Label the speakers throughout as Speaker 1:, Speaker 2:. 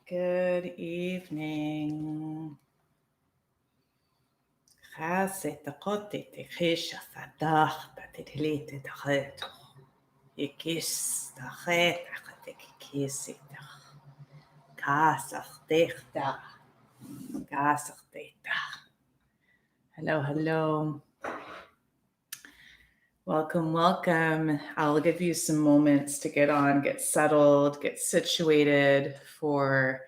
Speaker 1: Good evening. Hello, hello. Welcome, welcome. I'll give you some moments to get on, get settled, get situated for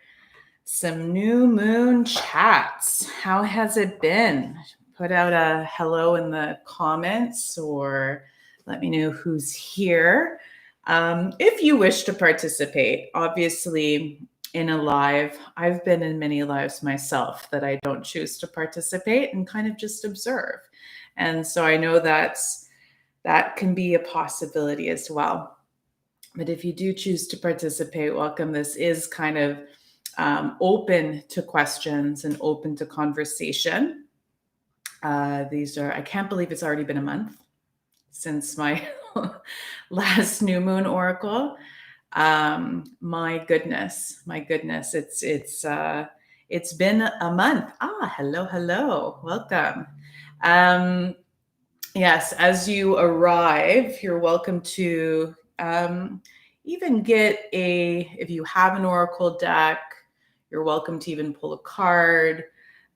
Speaker 1: some new moon chats. How has it been? Put out a hello in the comments or let me know who's here. If you wish to participate, obviously in a live, I've been in many lives myself that I don't choose to participate and kind of just observe. And so I know that can be a possibility as well. But if you do choose to participate, welcome. This is kind of open to questions and open to conversation. I can't believe it's already been a month since my last new moon oracle. My goodness, it's been a month. Hello, welcome. Yes, as you arrive, you're welcome to even if you have an oracle deck, you're welcome to even pull a card,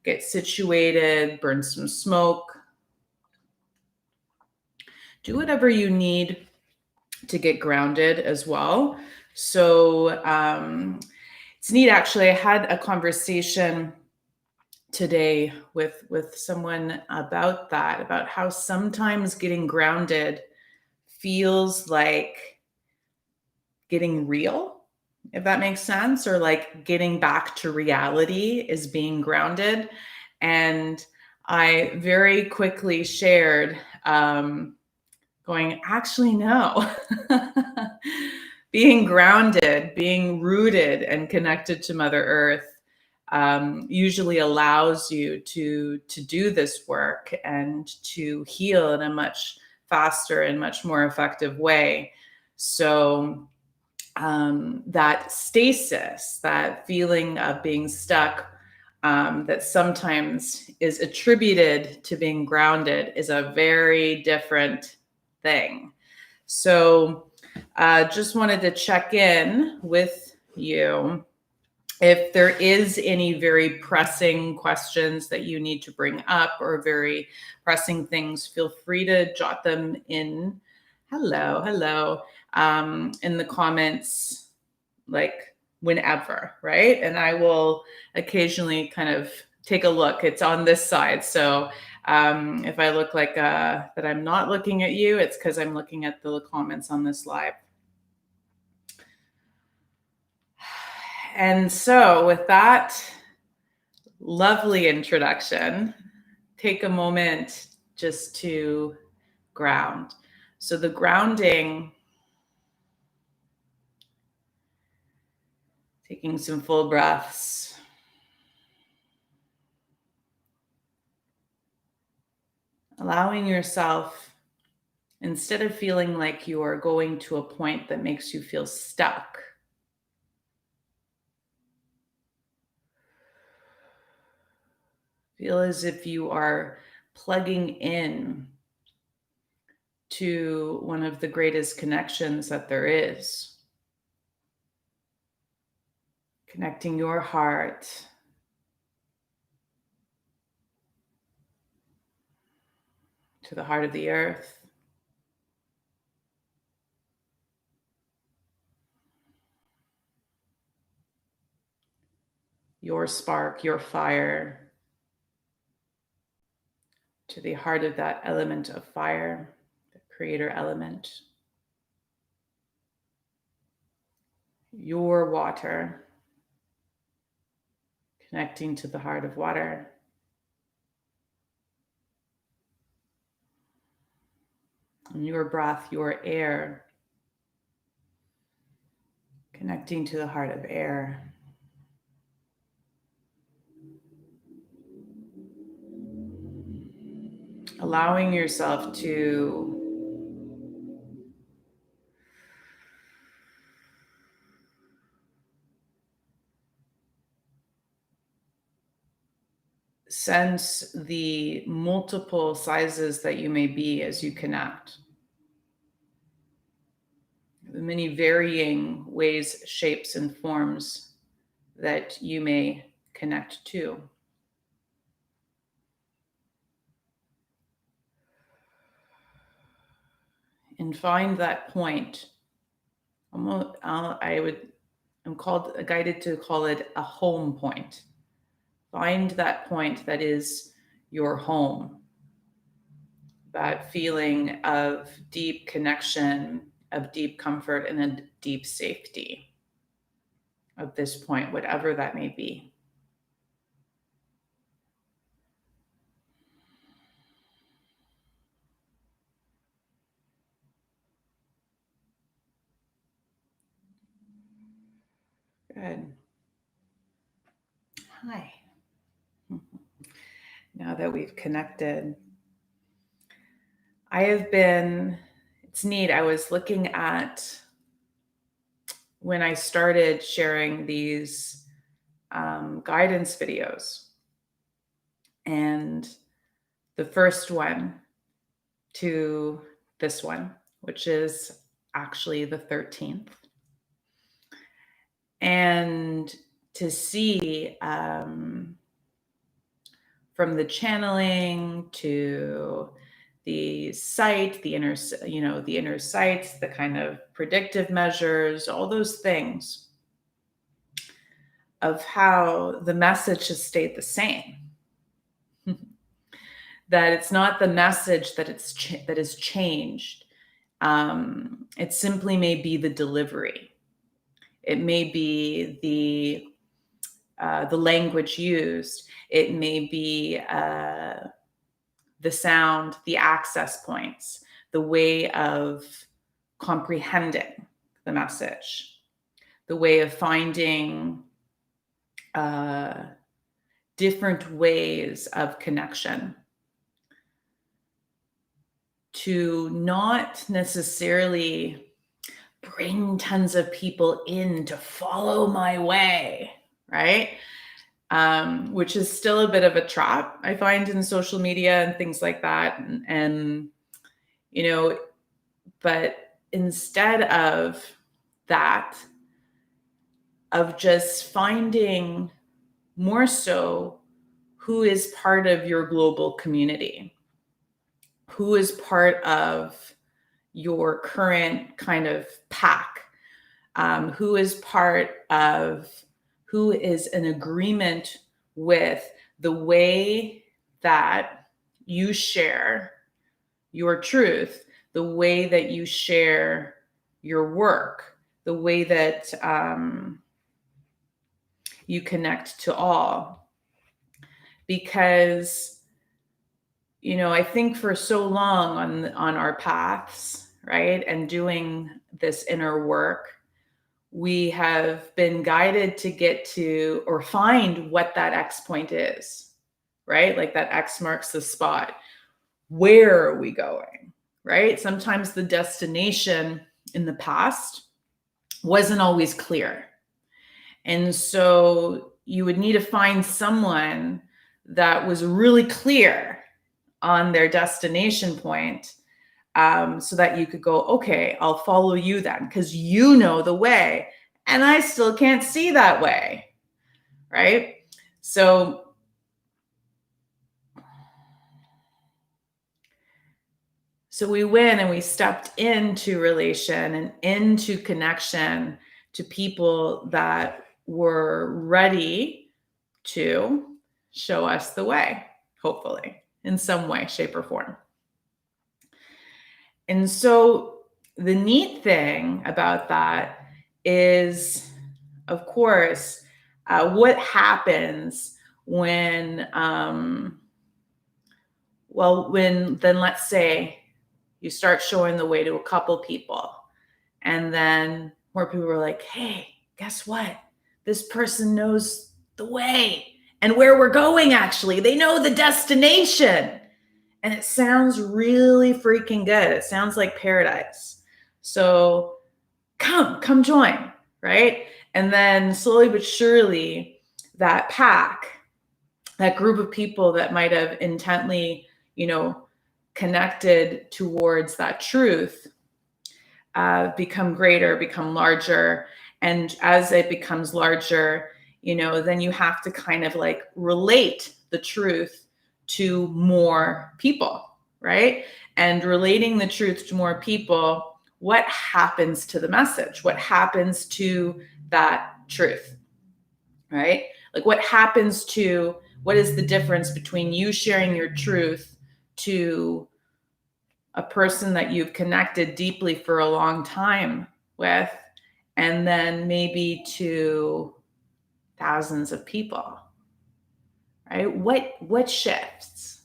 Speaker 1: get situated, burn some smoke. Do whatever you need to get grounded as well. So it's neat, actually. I had a conversation today with someone about that, about how sometimes getting grounded feels like getting real, if that makes sense, or like getting back to reality is being grounded. And I very quickly shared, going, actually, no. Being grounded, being rooted and connected to Mother Earth usually allows you to do this work and to heal in a much faster and much more effective way. So that stasis, that feeling of being stuck, that sometimes is attributed to being grounded, is a very different thing. So just wanted to check in with you. If there is any very pressing questions that you need to bring up or very pressing things, feel free to jot them in. Hello. In the comments, like whenever, right? And I will occasionally kind of take a look. It's on this side. So if I look like that I'm not looking at you, it's because I'm looking at the comments on this live. And so with that lovely introduction, take a moment just to ground. So the grounding, taking some full breaths. Allowing yourself, instead of feeling like you are going to a point that makes you feel stuck, feel as if you are plugging in to one of the greatest connections that there is. Connecting your heart to the heart of the earth. Your spark, your fire, to the heart of that element of fire, the creator element. Your water, connecting to the heart of water. And your breath, your air, connecting to the heart of air. Allowing yourself to sense the multiple sizes that you may be as you connect. The many varying ways, shapes, and forms that you may connect to. And find that point. I'm guided to call it a home point. Find that point that is your home. That feeling of deep connection, of deep comfort, and a deep safety of this point, whatever that may be. Good. Hi. Now that we've connected, it's neat. I was looking at when I started sharing these guidance videos, and the first one to this one, which is actually the 13th. And to see from the channeling to the sight, the inner sights, the kind of predictive measures, all those things of how the message has stayed the same. That it's not the message that that is changed. It simply may be the delivery. It may be the language used. It may be the sound, the access points, the way of comprehending the message, the way of finding different ways of connection, to not necessarily bring tons of people in to follow my way, right? Which is still a bit of a trap, I find, in social media and things like that. And but instead of that, of just finding more so who is part of your global community, who is part of your current kind of pack, who is in agreement with the way that you share your truth, the way that you share your work, the way that you connect to all. Because I think for so long on our paths, right, and doing this inner work, we have been guided to get to or find what that X point is, right? Like that X marks the spot. Where are we going, right? Sometimes the destination in the past wasn't always clear. And so you would need to find someone that was really clear on their destination point, so that you could go, okay, I'll follow you then, because you know the way and I still can't see that way, right? So we went and we stepped into relation and into connection to people that were ready to show us the way, hopefully, in some way, shape, or form. And so the neat thing about that is, of course, what happens when, then let's say you start showing the way to a couple people, and then more people are like, hey, guess what? This person knows the way and where we're going, actually. They know the destination. And it sounds really freaking good. It sounds like paradise. So come join, right? And then slowly but surely, that pack that group of people that might have intently, connected towards that truth, become greater, become larger. And as it becomes larger, then you have to kind of like relate the truth to more people, right? And relating the truth to more people, what happens to the message? What happens to that truth, right? Like what is the difference between you sharing your truth to a person that you've connected deeply for a long time with, and then maybe to thousands of people, right? What shifts?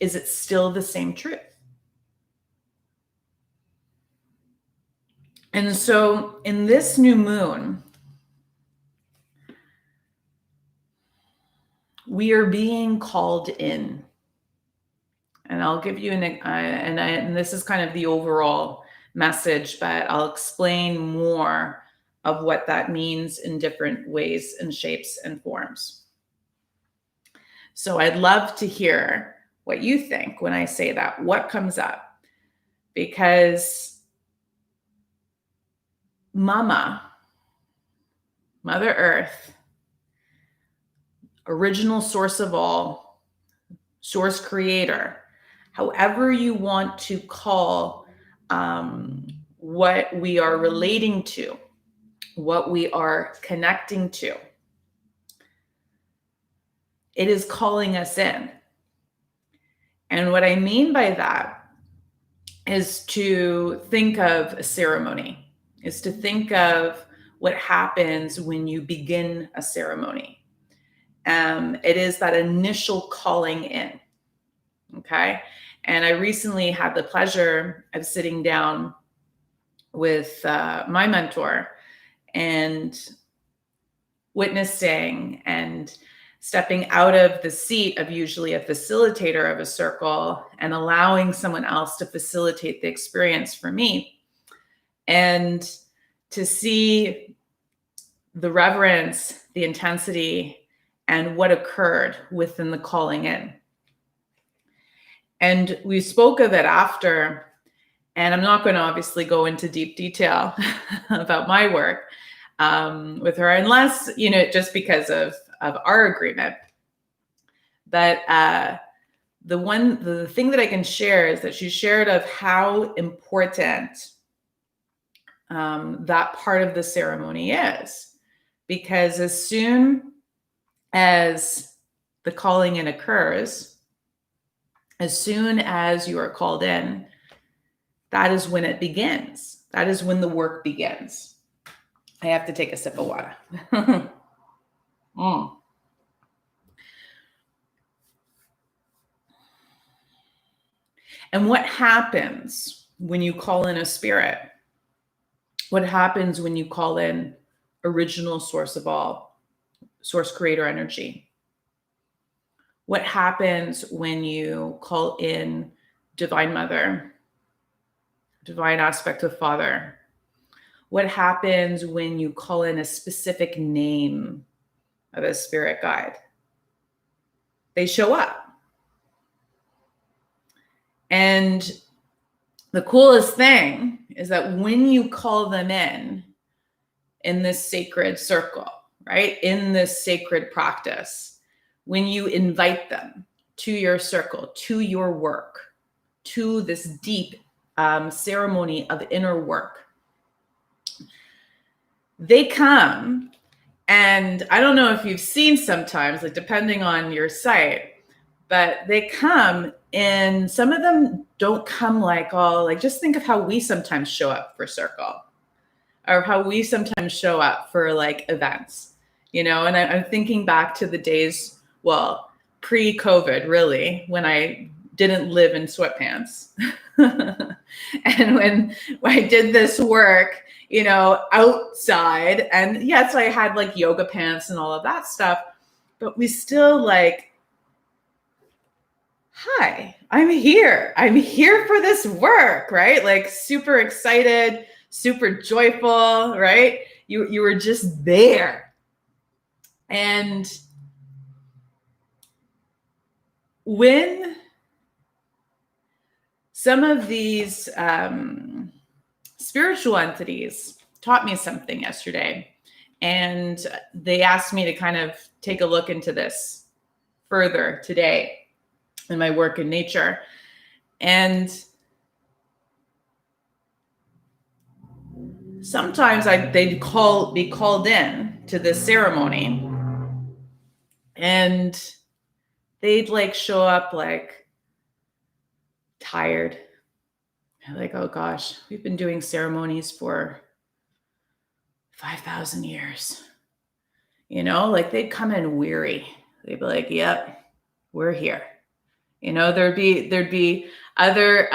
Speaker 1: Is it still the same truth? And so in this new moon, we are being called in. And I'll give you and this is kind of the overall message, but I'll explain more of what that means in different ways and shapes and forms. So I'd love to hear what you think when I say that, what comes up, because Mother Earth, original source of all, source creator, however you want to call what we are relating to, what we are connecting to, it is calling us in. And what I mean by that is to think of a ceremony, is to think of what happens when you begin a ceremony. It is that initial calling in. Okay. And I recently had the pleasure of sitting down with my mentor and witnessing and stepping out of the seat of usually a facilitator of a circle and allowing someone else to facilitate the experience for me, and to see the reverence, the intensity, and what occurred within the calling in. And we spoke of it after, and I'm not going to obviously go into deep detail about my work with her, unless, just because of our agreement. But the thing that I can share is that she shared of how important that part of the ceremony is, because as soon as the calling in occurs, as soon as you are called in, that is when it begins. That is when the work begins. I have to take a sip of water. And what happens when you call in a spirit? What happens when you call in original source of all, source creator energy? What happens when you call in Divine Mother, divine aspect of Father? What happens when you call in a specific name of a spirit guide? They show up. And the coolest thing is that when you call them in this sacred circle, right, in this sacred practice, when you invite them to your circle, to your work, to this deep ceremony of inner work, they come. And I don't know if you've seen sometimes, like depending on your site, but they come, and some of them don't come like all, like just think of how we sometimes show up for circle, or how we sometimes show up for like events, and I'm thinking back to the days, well, pre-COVID, really, when I didn't live in sweatpants. And when I did this work, outside, and yes, I had like yoga pants and all of that stuff, but we still like, hi, I'm here for this work, right? Like super excited, super joyful, right? You were just there. And when some of these spiritual entities taught me something yesterday, and they asked me to kind of take a look into this further today in my work in nature. And sometimes they'd be called in to this ceremony, and they'd like show up like tired. Like, oh gosh, we've been doing ceremonies for 5,000 years. You know, like they'd come in weary. They'd be like, yep, we're here. You know, there'd be other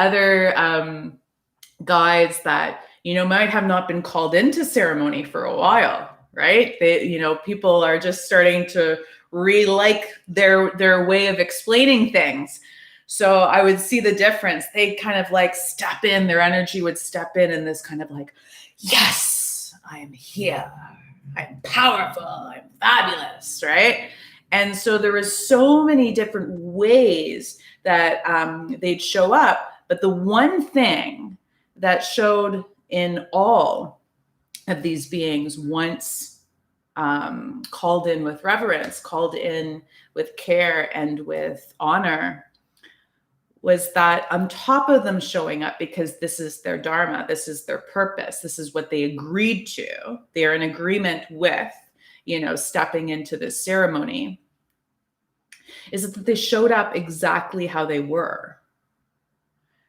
Speaker 1: guides that, you know, might have not been called into ceremony for a while, right? They, you know, people are just starting to re-like their way of explaining things. So I would see the difference. They'd kind of like step in, their energy would step in this kind of like, yes, I am here. I'm powerful. I'm fabulous, right? And so there was so many different ways that they'd show up. But the one thing that showed in all of these beings, once called in with reverence, called in with care and with honor, was that on top of them showing up because this is their dharma, this is their purpose, this is what they agreed to, they're in agreement with, you know, stepping into this ceremony, is that they showed up exactly how they were.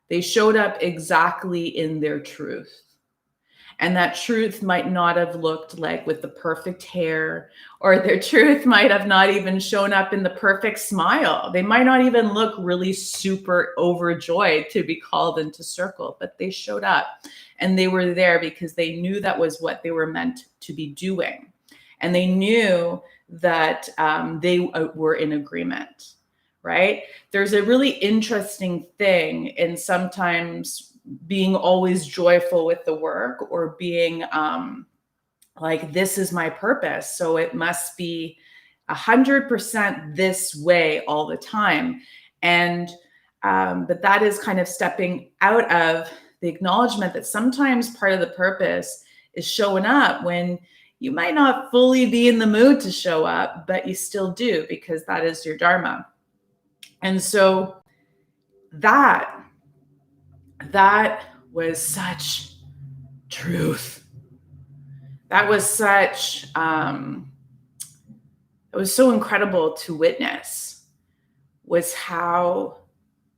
Speaker 1: They showed up exactly in their truth. And that truth might not have looked like with the perfect hair, or their truth might have not even shown up in the perfect smile. They might not even look really super overjoyed to be called into circle, but they showed up and they were there because they knew that was what they were meant to be doing. And they knew that they were in agreement, right? There's a really interesting thing in sometimes being always joyful with the work, or being like, this is my purpose, so it must be 100% this way all the time. And but that is kind of stepping out of the acknowledgement that sometimes part of the purpose is showing up when you might not fully be in the mood to show up, but you still do, because that is your dharma. And so that was such truth. That was such, it was so incredible to witness, was how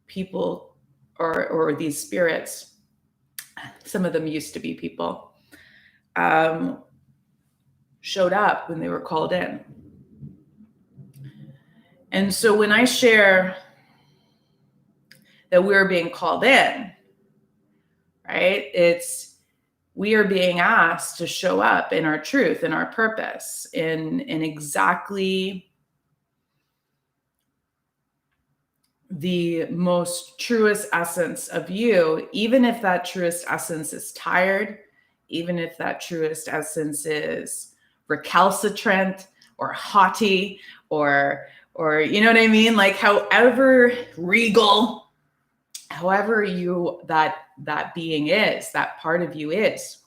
Speaker 1: people or these spirits, some of them used to be people, showed up when they were called in. And so when I share that we're being called in, right, we are being asked to show up in our truth, in our purpose, in exactly the most truest essence of you, even if that truest essence is tired, even if that truest essence is recalcitrant or haughty, or you know what I mean? Like, however regal, however you that being is, that part of you is,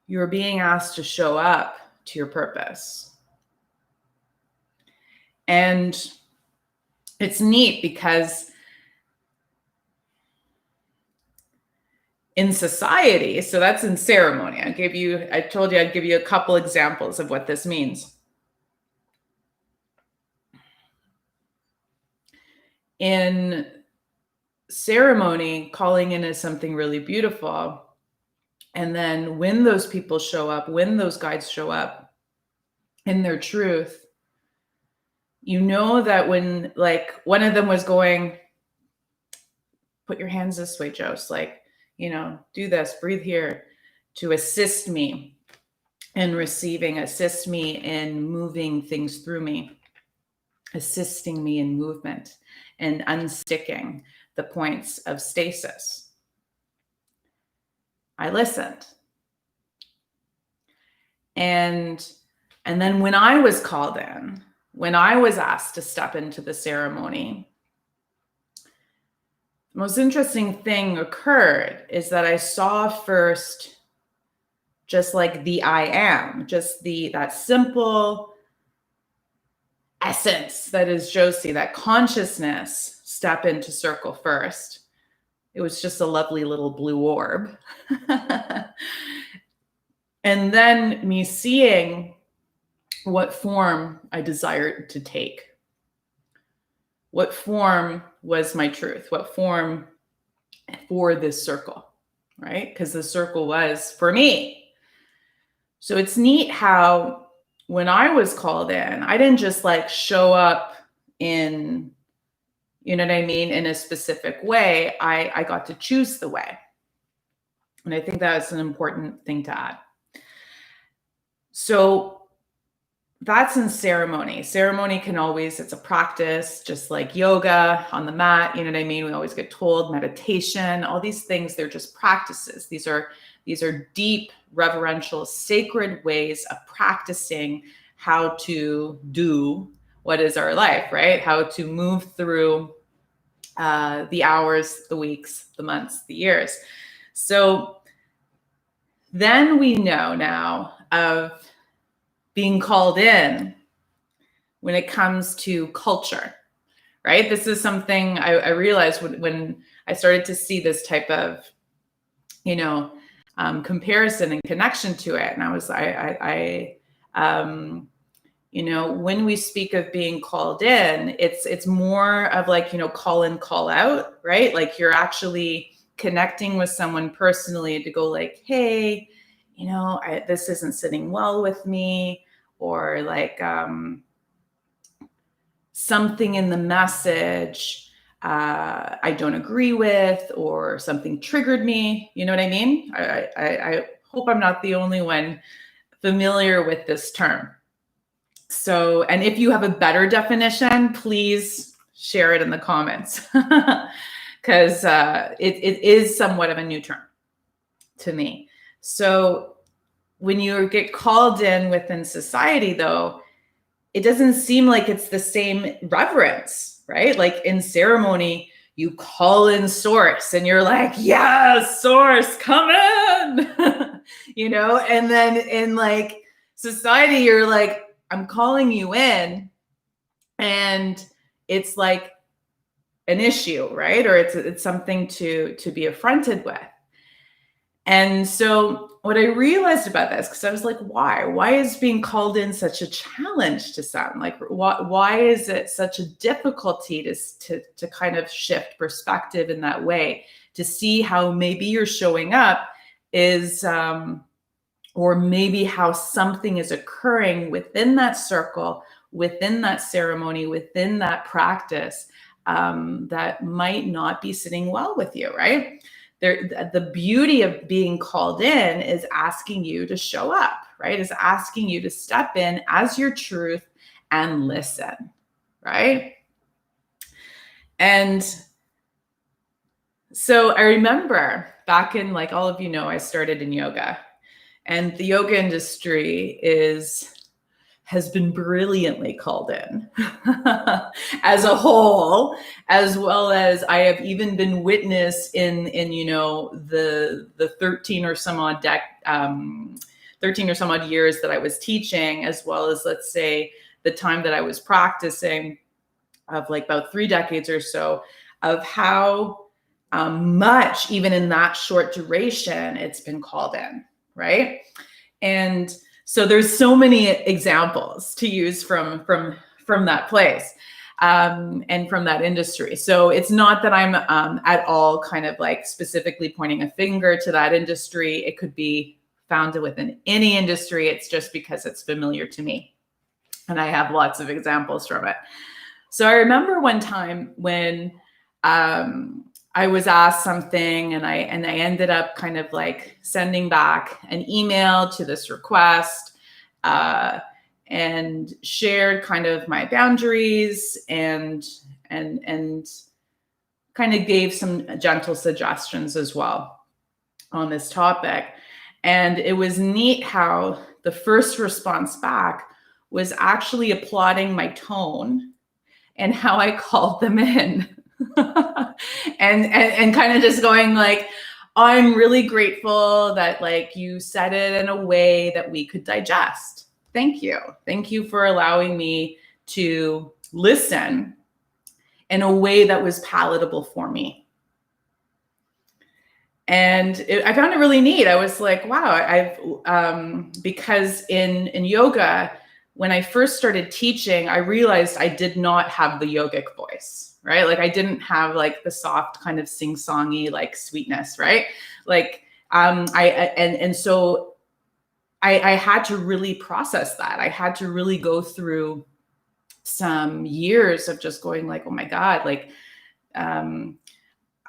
Speaker 1: you're being asked to show up to your purpose. And it's neat because in society, so that's in ceremony. I told you I'd give you a couple examples of what this means. In ceremony, calling in is something really beautiful. And then when those people show up, when those guides show up in their truth, you know that when, like, one of them was going, put your hands this way, Jose, like, you know, do this, breathe here, to assist me in receiving, assist me in moving things through me, assisting me in movement and unsticking the points of stasis. I listened. And then when I was called in, when I was asked to step into the ceremony, the most interesting thing occurred is that I saw first just like the I am, just that simple essence that is Josie, that consciousness step into circle first. It was just a lovely little blue orb. And then me seeing what form I desired to take. What form was my truth? What form for this circle, right? Because the circle was for me. So it's neat how when I was called in, I didn't just like show up in, you know what I mean, in a specific way. I got to choose the way. And I think that's an important thing to add. So that's in ceremony. Ceremony can always, it's a practice, just like yoga on the mat, you know what I mean? We always get told meditation, all these things, they're just practices. These are deep, reverential, sacred ways of practicing how to do what is our life, right? How to move through the hours, the weeks, the months, the years. So then we know now of being called in when it comes to culture, right? This is something I realized when I started to see this type of, comparison and connection to it. And I was, when we speak of being called in, it's more of like, call in, call out, right? Like you're actually connecting with someone personally to go like, hey, this isn't sitting well with me, or like something in the message I don't agree with, or something triggered me. You know what I mean? I hope I'm not the only one familiar with this term. So, and if you have a better definition, please share it in the comments, because it is somewhat of a new term to me. So when you get called in within society, though, it doesn't seem like it's the same reverence, right? Like in ceremony, you call in source and you're like, yes, source, come in, and then in like society, you're like, I'm calling you in, and it's like an issue, right? Or it's something to be affronted with. And so what I realized about this, because I was like, why is being called in such a challenge to some? Like, why is it such a difficulty to kind of shift perspective in that way, to see how maybe you're showing up is, or maybe how something is occurring within that circle, within that ceremony, within that practice, that might not be sitting well with you, right? The beauty of being called in is asking you to show up, right? Is asking you to step in as your truth and listen, right? And so I remember back in, like all of I started in yoga, and the yoga industry has been brilliantly called in as a whole, as well as I have even been witness in the 13 or some odd 13 or some odd years that I was teaching, as well as, let's say, the time that I was practicing, of like about 3 decades or so, of how much, even in that short duration, it's been called in, right? And so there's so many examples to use from that place, and from that industry. So it's not that I'm at all kind of like specifically pointing a finger to that industry. It could be found within any industry. It's just because it's familiar to me, and I have lots of examples from it. So I remember one time when I was asked something, and I ended up kind of like sending back an email to this request, and shared kind of my boundaries, and kind of gave some gentle suggestions as well on this topic. And it was neat how the first response back was actually applauding my tone and how I called them in. and kind of just going like, I'm really grateful that like you said it in a way that we could digest. Thank you. Thank you for allowing me to listen in a way that was palatable for me. And I found it really neat. I was like, wow, because in yoga, when I first started teaching, I realized I did not have the yogic voice, right? Like I didn't have like the soft kind of sing-songy like sweetness, right? Like so I had to really process that. I had to really go through some years of just going like, oh my God, like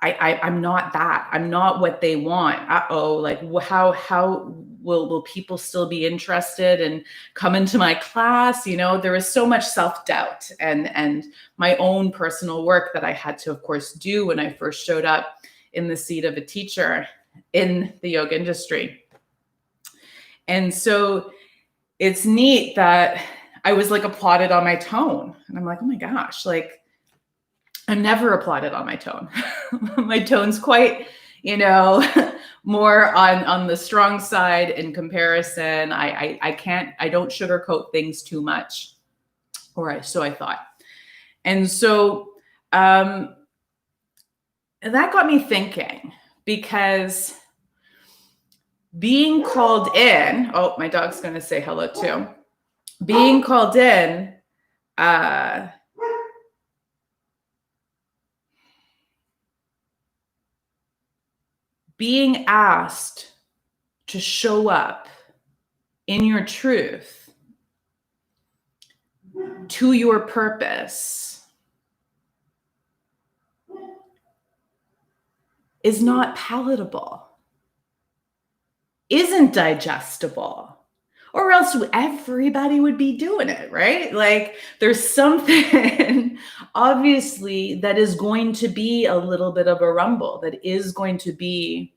Speaker 1: I'm not that. I'm not what they want. Uh-oh, like how will people still be interested and come into my class? You know, there was so much self-doubt and my own personal work that I had to, of course, do when I first showed up in the seat of a teacher in the yoga industry. And so it's neat that I was like applauded on my tone. And I'm like, oh my gosh, like I'm never applauded on my tone. My tone's quite, you know, more on the strong side in comparison. I don't sugarcoat things too much, so I thought. And so and that got me thinking, because being called in, oh, my dog's going to say hello too. Being called in, being asked to show up in your truth, to your purpose, is not palatable, isn't digestible, or else everybody would be doing it, right? Like there's something obviously that is going to be a little bit of a rumble, that is going to be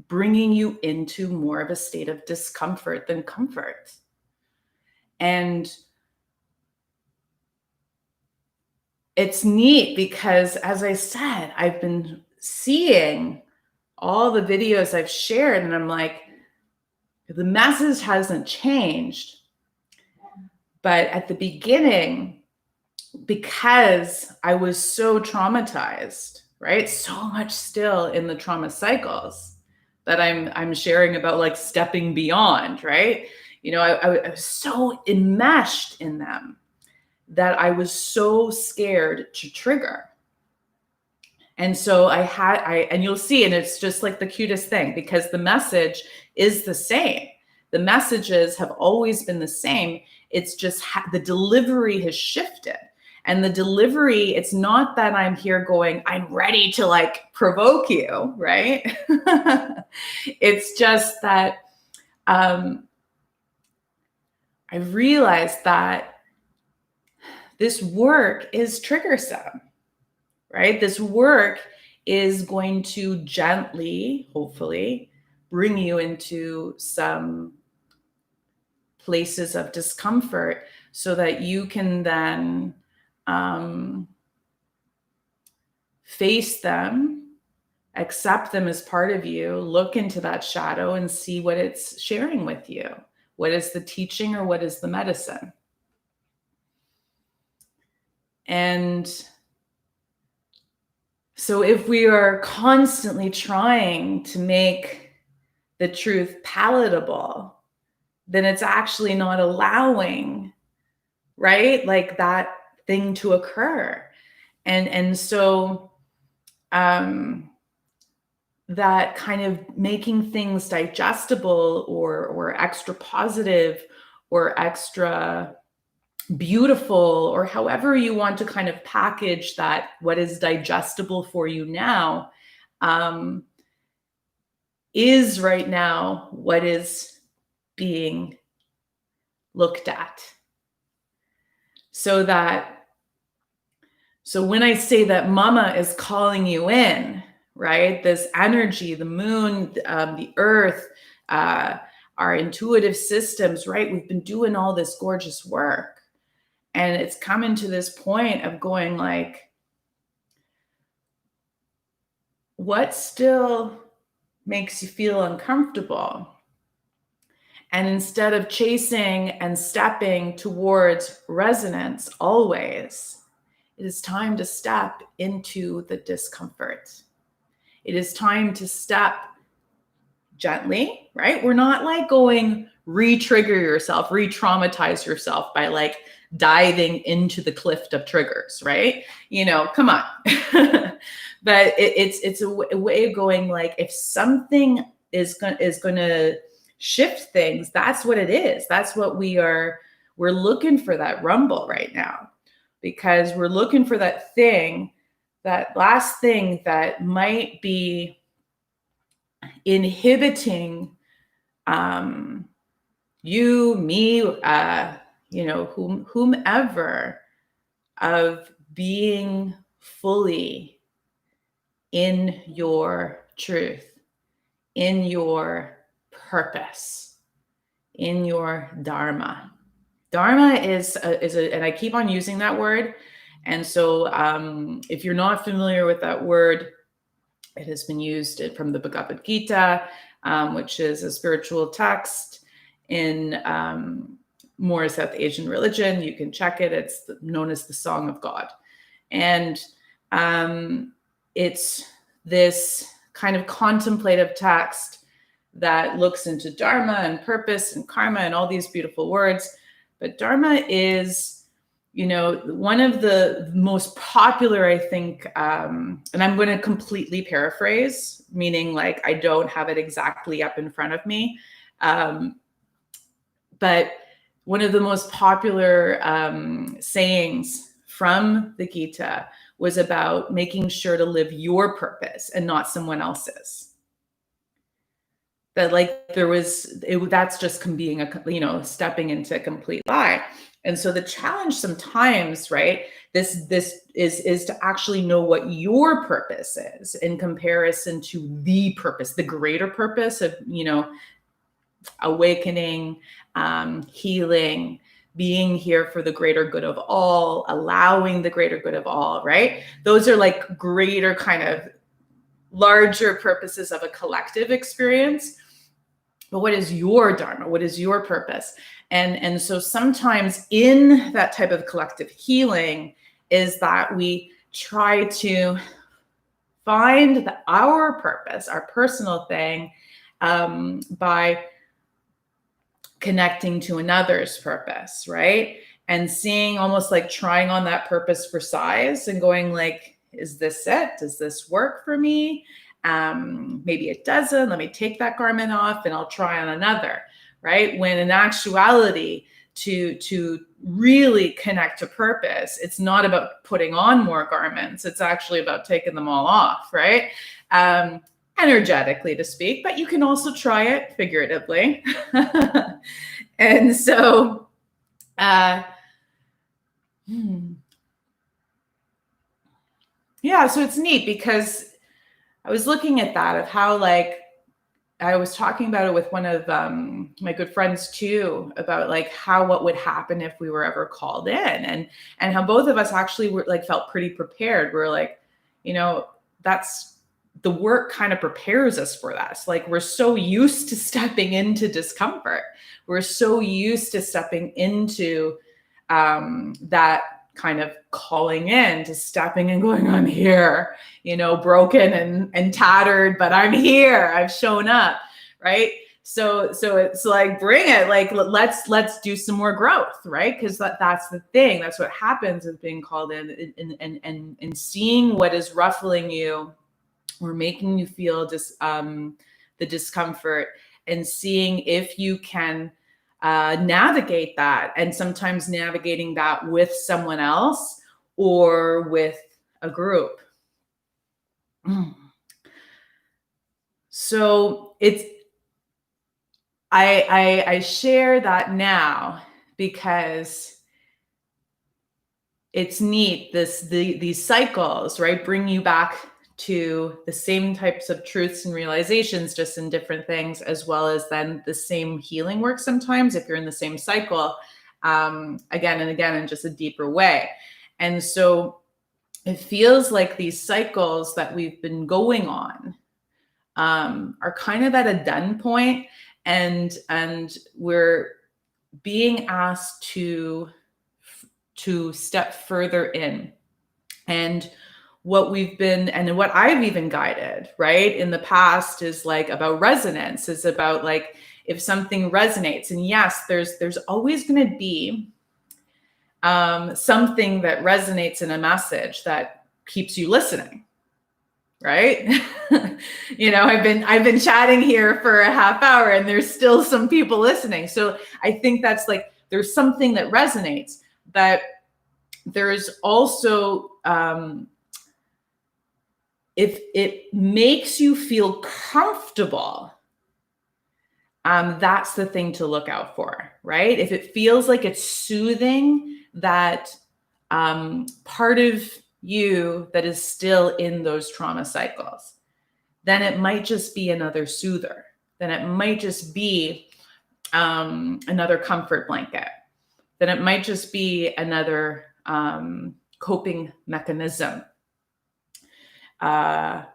Speaker 1: bringing you into more of a state of discomfort than comfort. And it's neat because, as I said, I've been seeing all the videos I've shared, and I'm like, the message hasn't changed. But at the beginning, because I was so traumatized, right? So much still in the trauma cycles that I'm sharing about, like stepping beyond, right? You know, I was so enmeshed in them that I was so scared to trigger. And so and you'll see, and it's just like the cutest thing, because the message is the same. The messages have always been the same. It's just the delivery has shifted. And the delivery, it's not that I'm here going, I'm ready to like provoke you, right? It's just that I realized that this work is triggersome, right? This work is going to gently, hopefully, bring you into some places of discomfort so that you can then face them, accept them as part of you, look into that shadow and see what it's sharing with you. What is the teaching or what is the medicine? And so if we are constantly trying to make the truth palatable, then it's actually not allowing, right? Like that thing to occur. And so that kind of making things digestible or extra positive or extra beautiful, or however you want to kind of package that, what is digestible for you now, is right now what is being looked at. So when I say that mama is calling you in, right? This energy, the moon, the earth, our intuitive systems, right? We've been doing all this gorgeous work. And it's coming to this point of going like, what still makes you feel uncomfortable? And instead of chasing and stepping towards resonance always, it is time to step into the discomfort. It is time to step gently, right? We're not like going re-trigger yourself, re-traumatize yourself by like diving into the cliff of triggers, right? You know, come on. But it's a way of going like, if something is going to shift things, that's what it is. That's what we're looking for, that rumble right now, because we're looking for that thing, that last thing that might be inhibiting you, me, whomever, of being fully in your truth, in your purpose, in your dharma. Dharma is and I keep on using that word. And so if you're not familiar with that word, it has been used from the Bhagavad Gita, which is a spiritual text in more South Asian religion. You can check it. It's known as the Song of God. And it's this kind of contemplative text that looks into dharma and purpose and karma and all these beautiful words. But dharma is, one of the most popular, I think, and I'm going to completely paraphrase, meaning like I don't have it exactly up in front of me. But one of the most popular sayings from the Gita was about making sure to live your purpose and not someone else's. That like that's just being stepping into a complete lie. And so the challenge sometimes, right, this is to actually know what your purpose is in comparison to the purpose, the greater purpose of, awakening, healing, being here for the greater good of all, allowing the greater good of all, right? Those are like greater kind of larger purposes of a collective experience. But what is your dharma? What is your purpose? And so sometimes in that type of collective healing is that we try to find our purpose, our personal thing, by connecting to another's purpose, right? And seeing, almost like trying on that purpose for size and going like, is this it? Does this work for me? Maybe it doesn't. Let me take that garment off and I'll try on another, right? When in actuality, to really connect to purpose, it's not about putting on more garments. It's actually about taking them all off, right? Energetically to speak, but you can also try it figuratively. And so, yeah, so it's neat because I was looking at that, of how, like, I was talking about it with one of my good friends too, about like what would happen if we were ever called in, and how both of us actually were like, felt pretty prepared. We're like, that's the work kind of prepares us for that. Like, we're so used to stepping into discomfort. We're so used to stepping into that kind of calling in, to stepping and going, I'm here, broken and tattered, but I'm here, I've shown up, right? So it's like, bring it, like, let's do some more growth, right? Because that's the thing. That's what happens with being called in, and seeing what is ruffling you or making you feel the discomfort, and seeing if you can navigate that, and sometimes navigating that with someone else or with a group. So I share that now because it's neat. These cycles, right, bring you back to the same types of truths and realizations, just in different things, as well as then the same healing work sometimes if you're in the same cycle, again and again in just a deeper way. And so it feels like these cycles that we've been going on are kind of at a done point, and we're being asked to step further in. And what we've been, and what I've even guided, right, in the past is like about resonance, is about like if something resonates. And yes, there's always going to be something that resonates in a message that keeps you listening, right? You know, I've been chatting here for a half hour and there's still some people listening. So I think that's like, there's something that resonates, but there's also, if it makes you feel comfortable, that's the thing to look out for, right? If it feels like it's soothing that part of you that is still in those trauma cycles, then it might just be another soother. Then it might just be another comfort blanket. Then it might just be another coping mechanism. And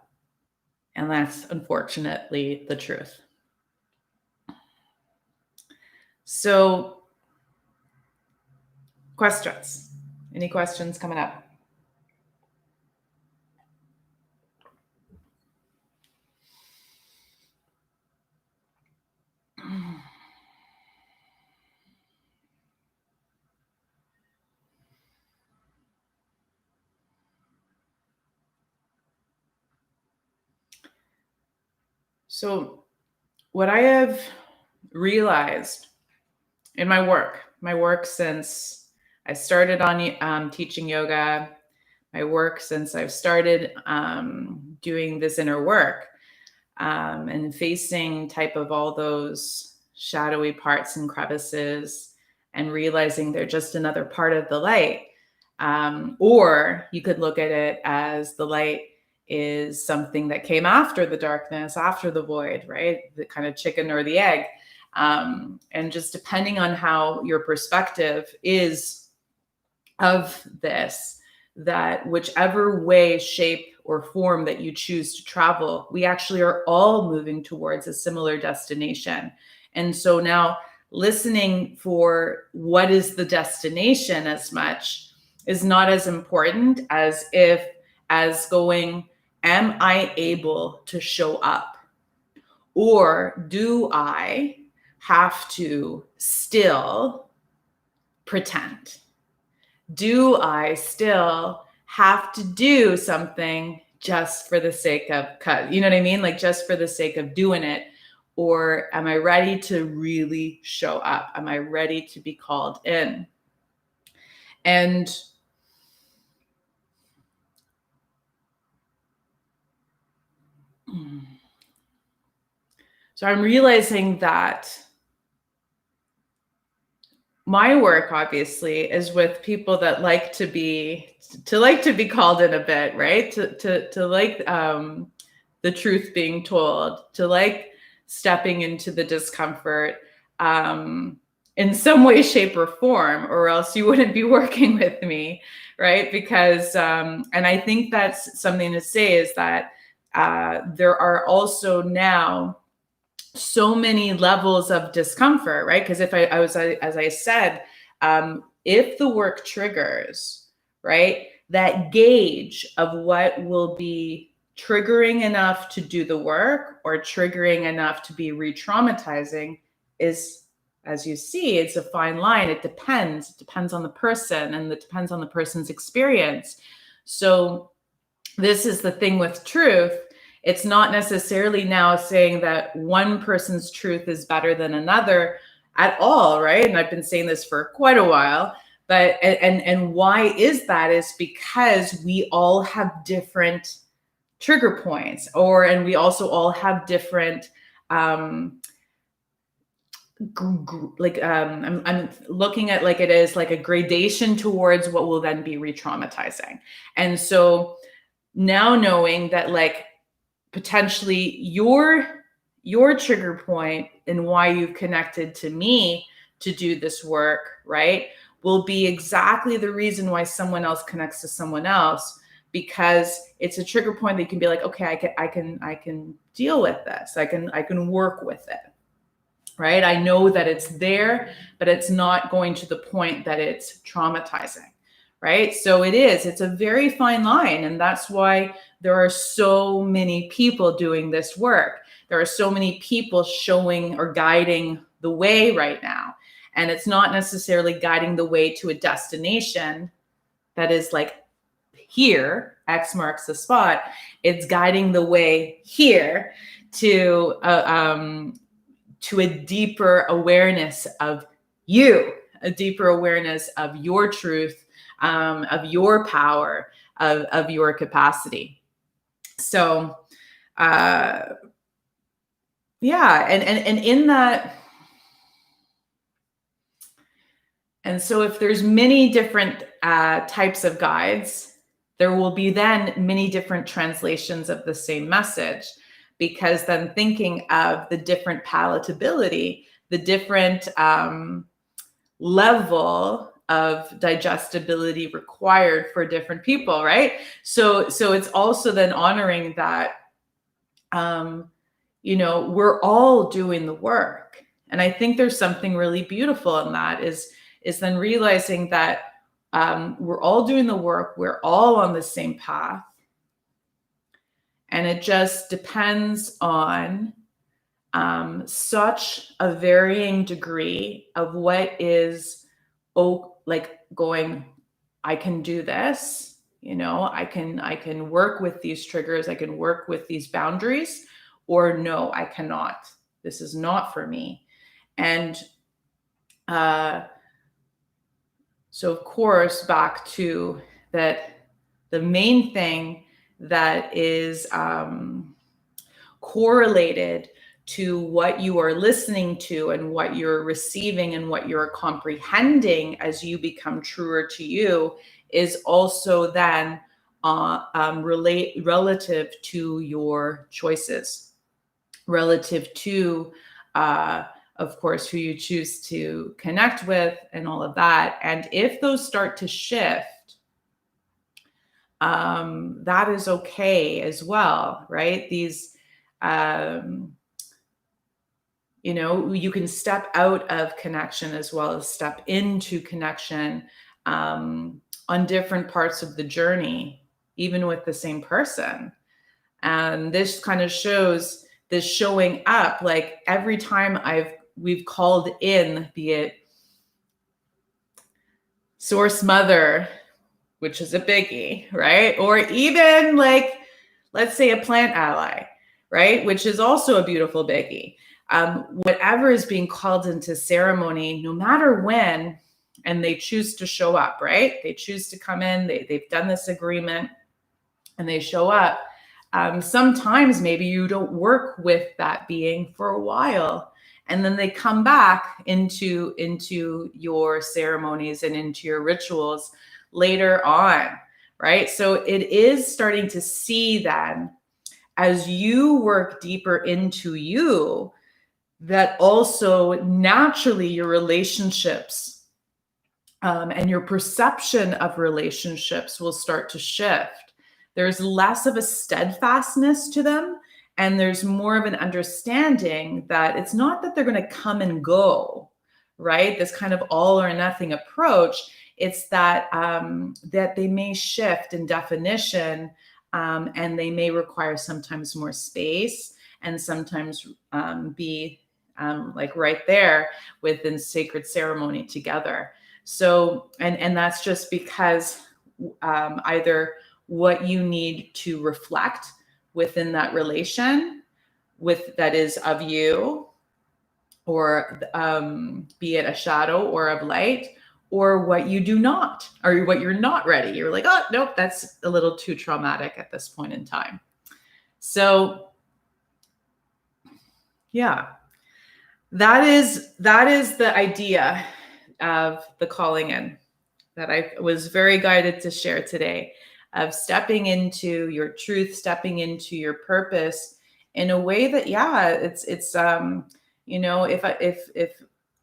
Speaker 1: that's unfortunately the truth. So, questions? Any questions coming up? So, what I have realized in my work since I started on teaching yoga, my work since I've started doing this inner work and facing type of all those shadowy parts and crevices, and realizing they're just another part of the light. Or you could look at it as the light is something that came after the darkness, after the void, right? The kind of chicken or the egg. And just depending on how your perspective is of this, that whichever way, shape, or form that you choose to travel, we actually are all moving towards a similar destination. And so now listening for what is the destination as much is not as important as going, am I able to show up? Or do I have to still pretend? Do I still have to do something just for the sake of, you know what I mean? Like just for the sake of doing it? Or am I ready to really show up? Am I ready to be called in? And so I'm realizing that my work obviously is with people that like to be called in a bit, right? To like the truth being told, to like stepping into the discomfort in some way, shape, or form, or else you wouldn't be working with me, right? Because and I think that's something to say, is that there are also now so many levels of discomfort, right? Because if I was, as I said, if the work triggers, right, that gauge of what will be triggering enough to do the work or triggering enough to be re-traumatizing is, as you see, it's a fine line. It depends on the person, and it depends on the person's experience. So this is the thing with truth. It's not necessarily now saying that one person's truth is better than another at all, right? And I've been saying this for quite a while, but and why is that? Is because we all have different trigger points, and we also all have different I'm looking at like it is like a gradation towards what will then be re-traumatizing. And so now knowing that like potentially your trigger point and why you've connected to me to do this work, right, will be exactly the reason why someone else connects to someone else, because it's a trigger point that you can be like, okay, I can deal with this. I can work with it. Right? I know that it's there, but it's not going to the point that it's traumatizing. Right? So it's a very fine line. And that's why there are so many people doing this work. There are so many people showing or guiding the way right now. And it's not necessarily guiding the way to a destination that is like here, X marks the spot. It's guiding the way here to a deeper awareness of you, a deeper awareness of your truth, of your power, of your capacity. So, yeah, and in that, and so if there's many different types of guides, there will be then many different translations of the same message, because then thinking of the different palatability, the different level of digestibility required for different people, right? So it's also then honoring that, we're all doing the work. And I think there's something really beautiful in that is then realizing that we're all doing the work, we're all on the same path. And it just depends on such a varying degree of what is like going, I can do this, I can work with these triggers, I can work with these boundaries, or no, I cannot. This is not for me. And so of course, back to that, the main thing that is correlated to what you are listening to and what you're receiving and what you're comprehending as you become truer to you is also then relative to your choices, relative to of course, who you choose to connect with and all of that. And if those start to shift, that is okay as well, right? These, you can step out of connection as well as step into connection on different parts of the journey, even with the same person. And this kind of shows this showing up, like every time we've called in, be it source mother, which is a biggie, right? Or even like, let's say a plant ally, right? Which is also a beautiful biggie. Whatever is being called into ceremony, no matter when, and they choose to show up, right? They choose to come in, they've done this agreement and they show up. Sometimes maybe you don't work with that being for a while, and then they come back into your ceremonies and into your rituals later on, right? So it is starting to see then, as you work deeper into you, that also naturally your relationships and your perception of relationships will start to shift. There's less of a steadfastness to them, and there's more of an understanding that it's not that they're going to come and go, right? This kind of all or nothing approach. It's that that they may shift in definition, and they may require sometimes more space, and sometimes be like right there within sacred ceremony together. So, and that's just because either what you need to reflect within that relation with that is of you, or be it a shadow or of light, or what you do not, or what you're not ready. You're like, oh, nope, that's a little too traumatic at this point in time. So yeah, that is the idea of the calling in that I was very guided to share today. of stepping into your truth, stepping into your purpose in a way that, yeah, it's if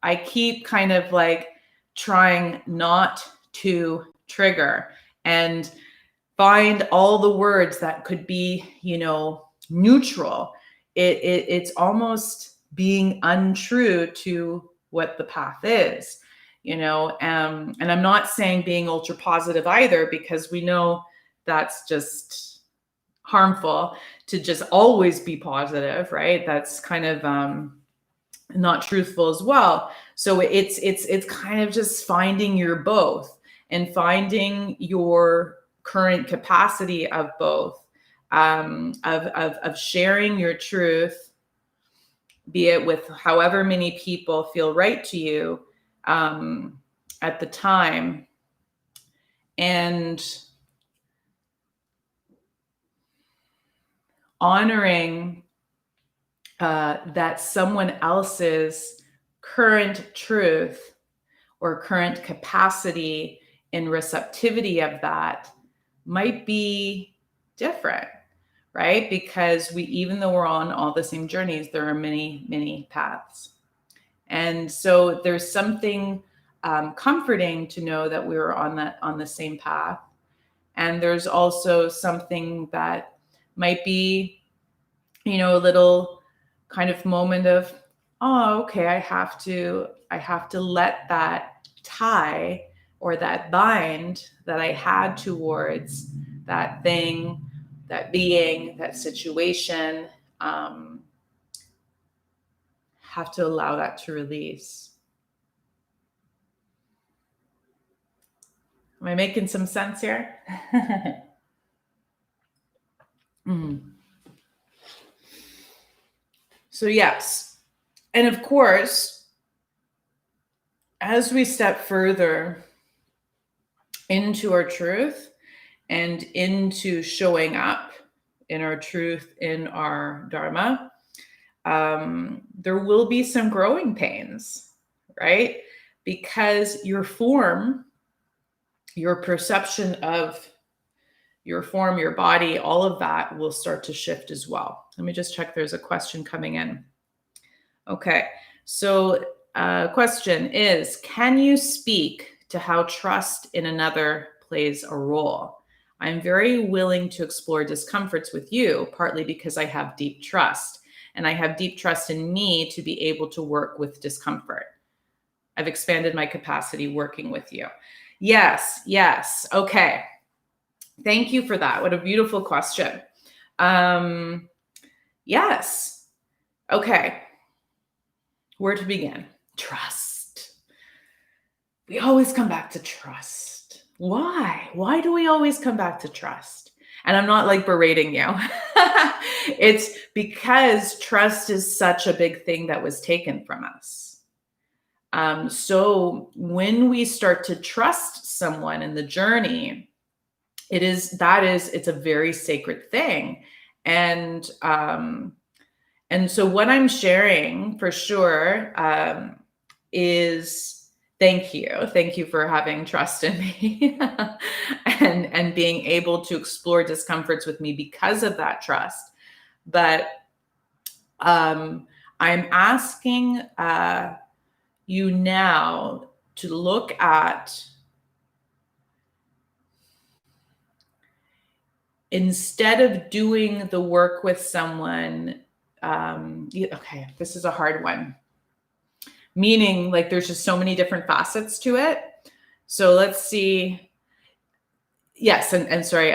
Speaker 1: I keep kind of like trying not to trigger and find all the words that could be, neutral, it's almost being untrue to what the path is, and I'm not saying being ultra positive either, because we know that's just harmful to just always be positive, right? That's kind of not truthful as well. So it's kind of just finding your both and finding your current capacity of both, of sharing your truth, be it with however many people feel right to you at the time, and honoring that someone else's current truth or current capacity and receptivity of that might be different, right? Because even though we're on all the same journeys, there are many, many paths. And so there's something comforting to know that we were on the same path. And there's also something that might be, a little kind of moment of, oh, okay, I have to let that tie or that bind that I had towards that thing, that being, that situation, have to allow that to release. Am I making some sense here? So yes, and of course, as we step further into our truth and into showing up in our truth, in our dharma, there will be some growing pains, right? Because your form, your perception of your form, your body, all of that will start to shift as well. Let me just check. There's a question coming in. Okay. So question is, can you speak to how trust in another plays a role? I'm very willing to explore discomforts with you, partly because I have deep trust, and I have deep trust in me to be able to work with discomfort. I've expanded my capacity working with you. Yes. Okay. Thank you for that. What a beautiful question. Yes. Okay. Where to begin? Trust. We always come back to trust. Why? Why do we always come back to trust? And I'm not like berating you. It's because trust is such a big thing that was taken from us. So when we start to trust someone in the journey, it's a very sacred thing. And so what I'm sharing for sure is thank you for having trust in me and being able to explore discomforts with me because of that trust. But I'm asking you now to look at, instead of doing the work with someone, okay, this is a hard one. Meaning, like, there's just so many different facets to it. So let's see. Yes, and sorry,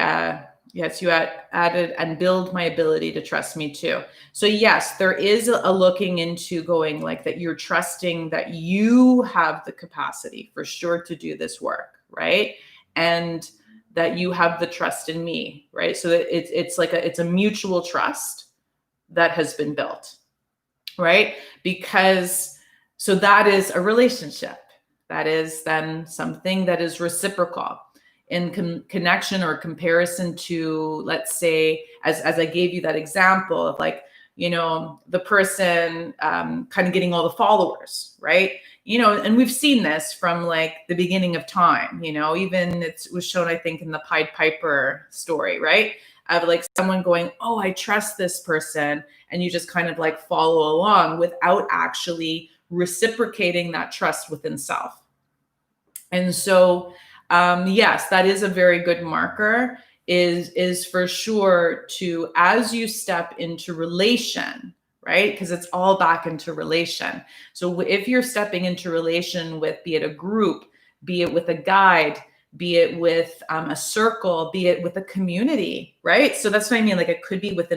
Speaker 1: yes, you added, and build my ability to trust me too. So yes, there is a looking into going like that. You're trusting that you have the capacity for sure to do this work, right? And that you have the trust in me, right? So that it's a mutual trust that has been built, right? Because so that is a relationship. That is then something that is reciprocal in connection or comparison to, let's say, as I gave you that example of like the person kind of getting all the followers, right? And we've seen this from like the beginning of time, even it was shown, I think, in the Pied Piper story, right? Of like someone going, oh, I trust this person. And you just kind of like follow along without actually reciprocating that trust within self. And so, yes, that is a very good marker, is for sure to, as you step into relation, right? Because it's all back into relation. So if you're stepping into relation with, be it a group, be it with a guide, be it with a circle, be it with a community, right? So that's what I mean. Like it could be with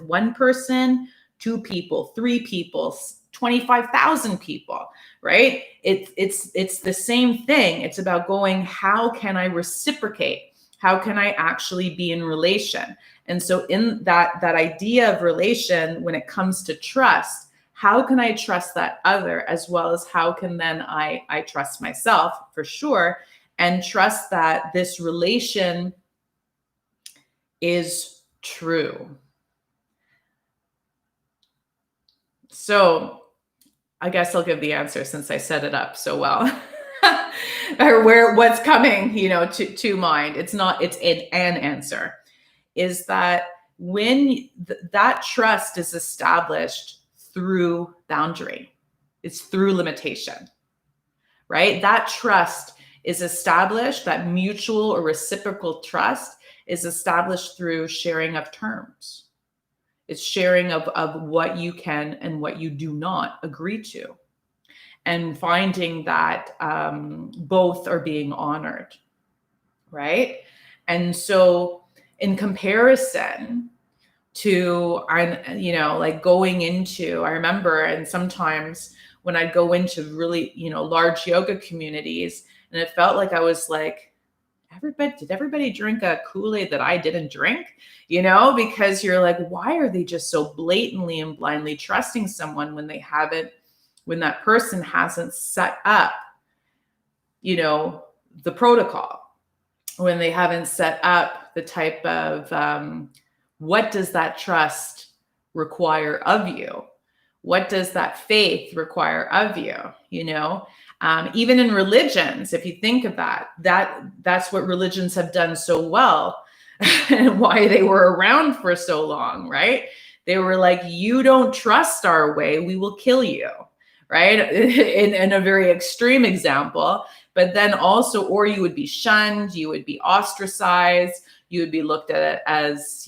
Speaker 1: one person, 2 people, 3 people, 25,000 people, right? It's the same thing. It's about going, how can I reciprocate? How can I actually be in relation? And so in that idea of relation, when it comes to trust, how can I trust that other, as well as how can then I trust myself, for sure, and trust that this relation is true. So I guess I'll give the answer since I set it up so well. Or what's coming, to mind. It's an answer. Is that when that trust is established through boundary, it's through limitation, right? That trust is established, that mutual or reciprocal trust is established through sharing of terms. It's sharing of what you can and what you do not agree to, and finding that both are being honored, right? And so in comparison to, like going into, I remember, and sometimes when I go into really, large yoga communities, and it felt like I was like, did everybody drink a Kool-Aid that I didn't drink? Because you're like, why are they just so blatantly and blindly trusting someone when that person hasn't set up, the protocol, when they haven't set up the type of, what does that trust require of you? What does that faith require of you? Even in religions, if you think of that's what religions have done so well and why they were around for so long, right? They were like, you don't trust our way, we will kill you, right? In a very extreme example, but then also, or you would be shunned, you would be ostracized, you would be looked at as,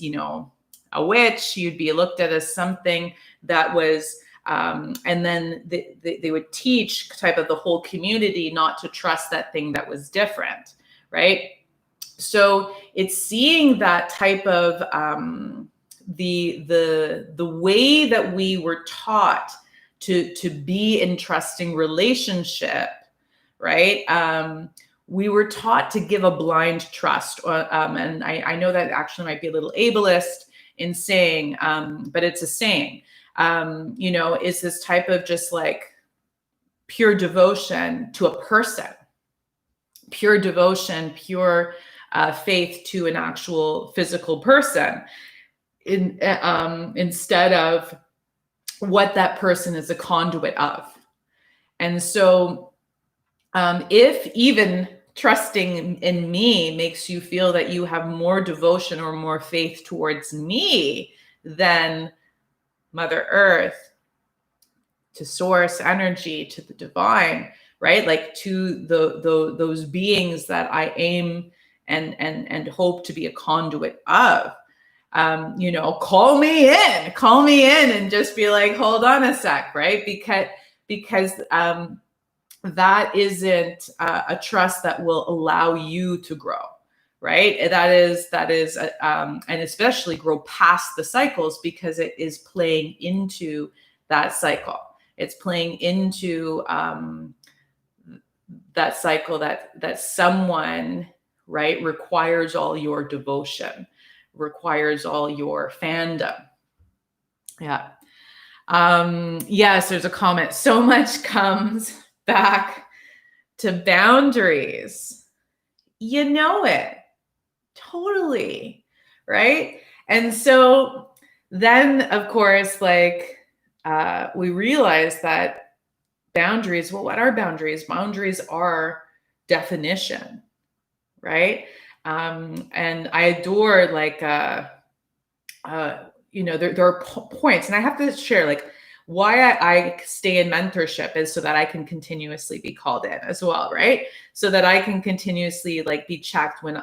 Speaker 1: a witch, you'd be looked at as something that was, and then they would teach type of the whole community not to trust that thing that was different, right? So it's seeing that type of the way that we were taught to be in trusting relationship, right? We were taught to give a blind trust, and I know that actually might be a little ableist in saying, but it's a saying. Is this type of just like pure devotion to a person, pure devotion, pure faith to an actual physical person, instead of what that person is a conduit of. And so if even trusting in me makes you feel that you have more devotion or more faith towards me than Mother Earth, to source energy, to the divine, right? Like to those beings that I aim and hope to be a conduit of, call me in and just be like, hold on a sec, right? Because that isn't a trust that will allow you to grow, right? That is, and especially grow past the cycles, because it is playing into that cycle. It's playing into that cycle that someone, right, requires all your devotion, requires all your fandom. Yeah. Yes, there's a comment. So much comes back to boundaries. You know it. Totally. Right. And so then of course, like, we realize that boundaries, well, what are boundaries? Boundaries are definition, right? And I adore, like, there are points, and I have to share, like, why I stay in mentorship is so that I can continuously be called in as well, right? So that I can continuously, like, be checked when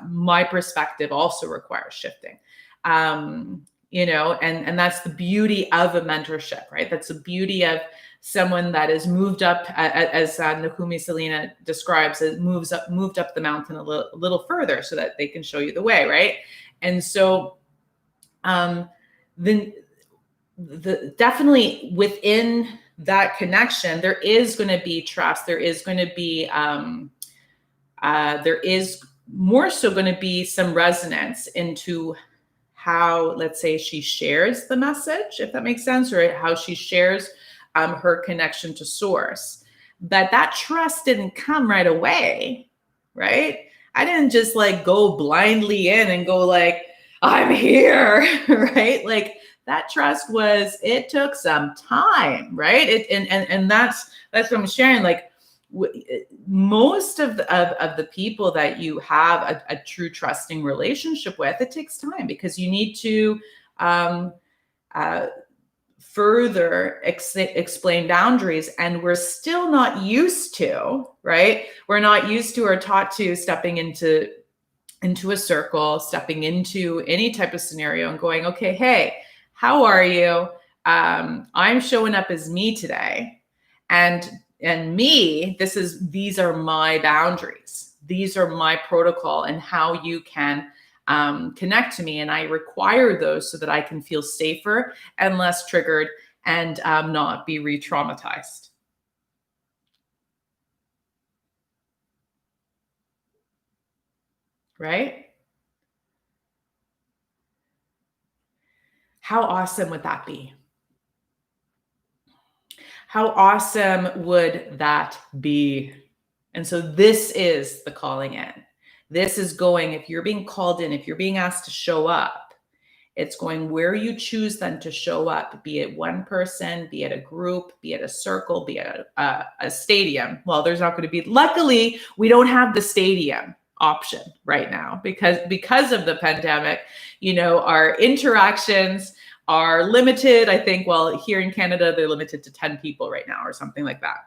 Speaker 1: my perspective also requires shifting. And that's the beauty of a mentorship, right? That's the beauty of someone that is moved up, as Nakumi Selena describes, it moved up the mountain a little further so that they can show you the way, right? And so then definitely within that connection, there is going to be trust. There is going to be there is more so going to be some resonance into how, let's say, she shares the message, if that makes sense, or how she shares her connection to source. But that trust didn't come right away, right? I didn't just, like, go blindly in and go like, I'm here, right? Like, that trust it took some time, right? And that's what I'm sharing. Like, most of the people that you have a true trusting relationship with, it takes time because you need to uh, further explain boundaries, and we're still not used to, right? We're not used to or taught to stepping into a circle, stepping into any type of scenario and going, okay, hey, how are you? I'm showing up as me today. And me, these are my boundaries. These are my protocol and how you can connect to me. And I require those so that I can feel safer and less triggered and not be re-traumatized. Right? How awesome would that be? How awesome would that be? And so this is the calling in. This is going, if you're being called in, if you're being asked to show up, it's going where you choose then to show up, be it one person, be it a group, be it a circle, be it a stadium. Well, there's not going to be, luckily, we don't have the stadium option right now because of the pandemic. Our interactions are limited. I think, well, here in Canada, they're limited to 10 people right now or something like that.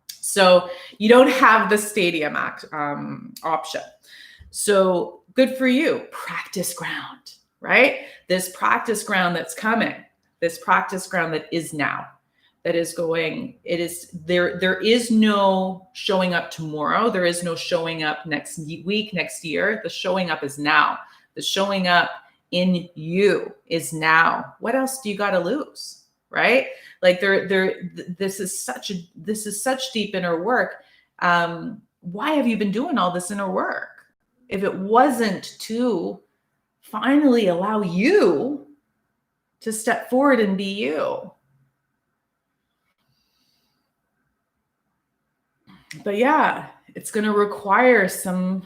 Speaker 1: So you don't have the stadium option. So good for you. Practice ground, right? This practice ground that's coming, this practice ground that is now, that is going, it is there. There is no showing up tomorrow. There is no showing up next week, next year. The showing up is now. The showing up in you is now. What else do you got to lose? Right? Like this is such deep inner work. Why have you been doing all this inner work? If it wasn't to finally allow you to step forward and be you. But yeah, it's going to require some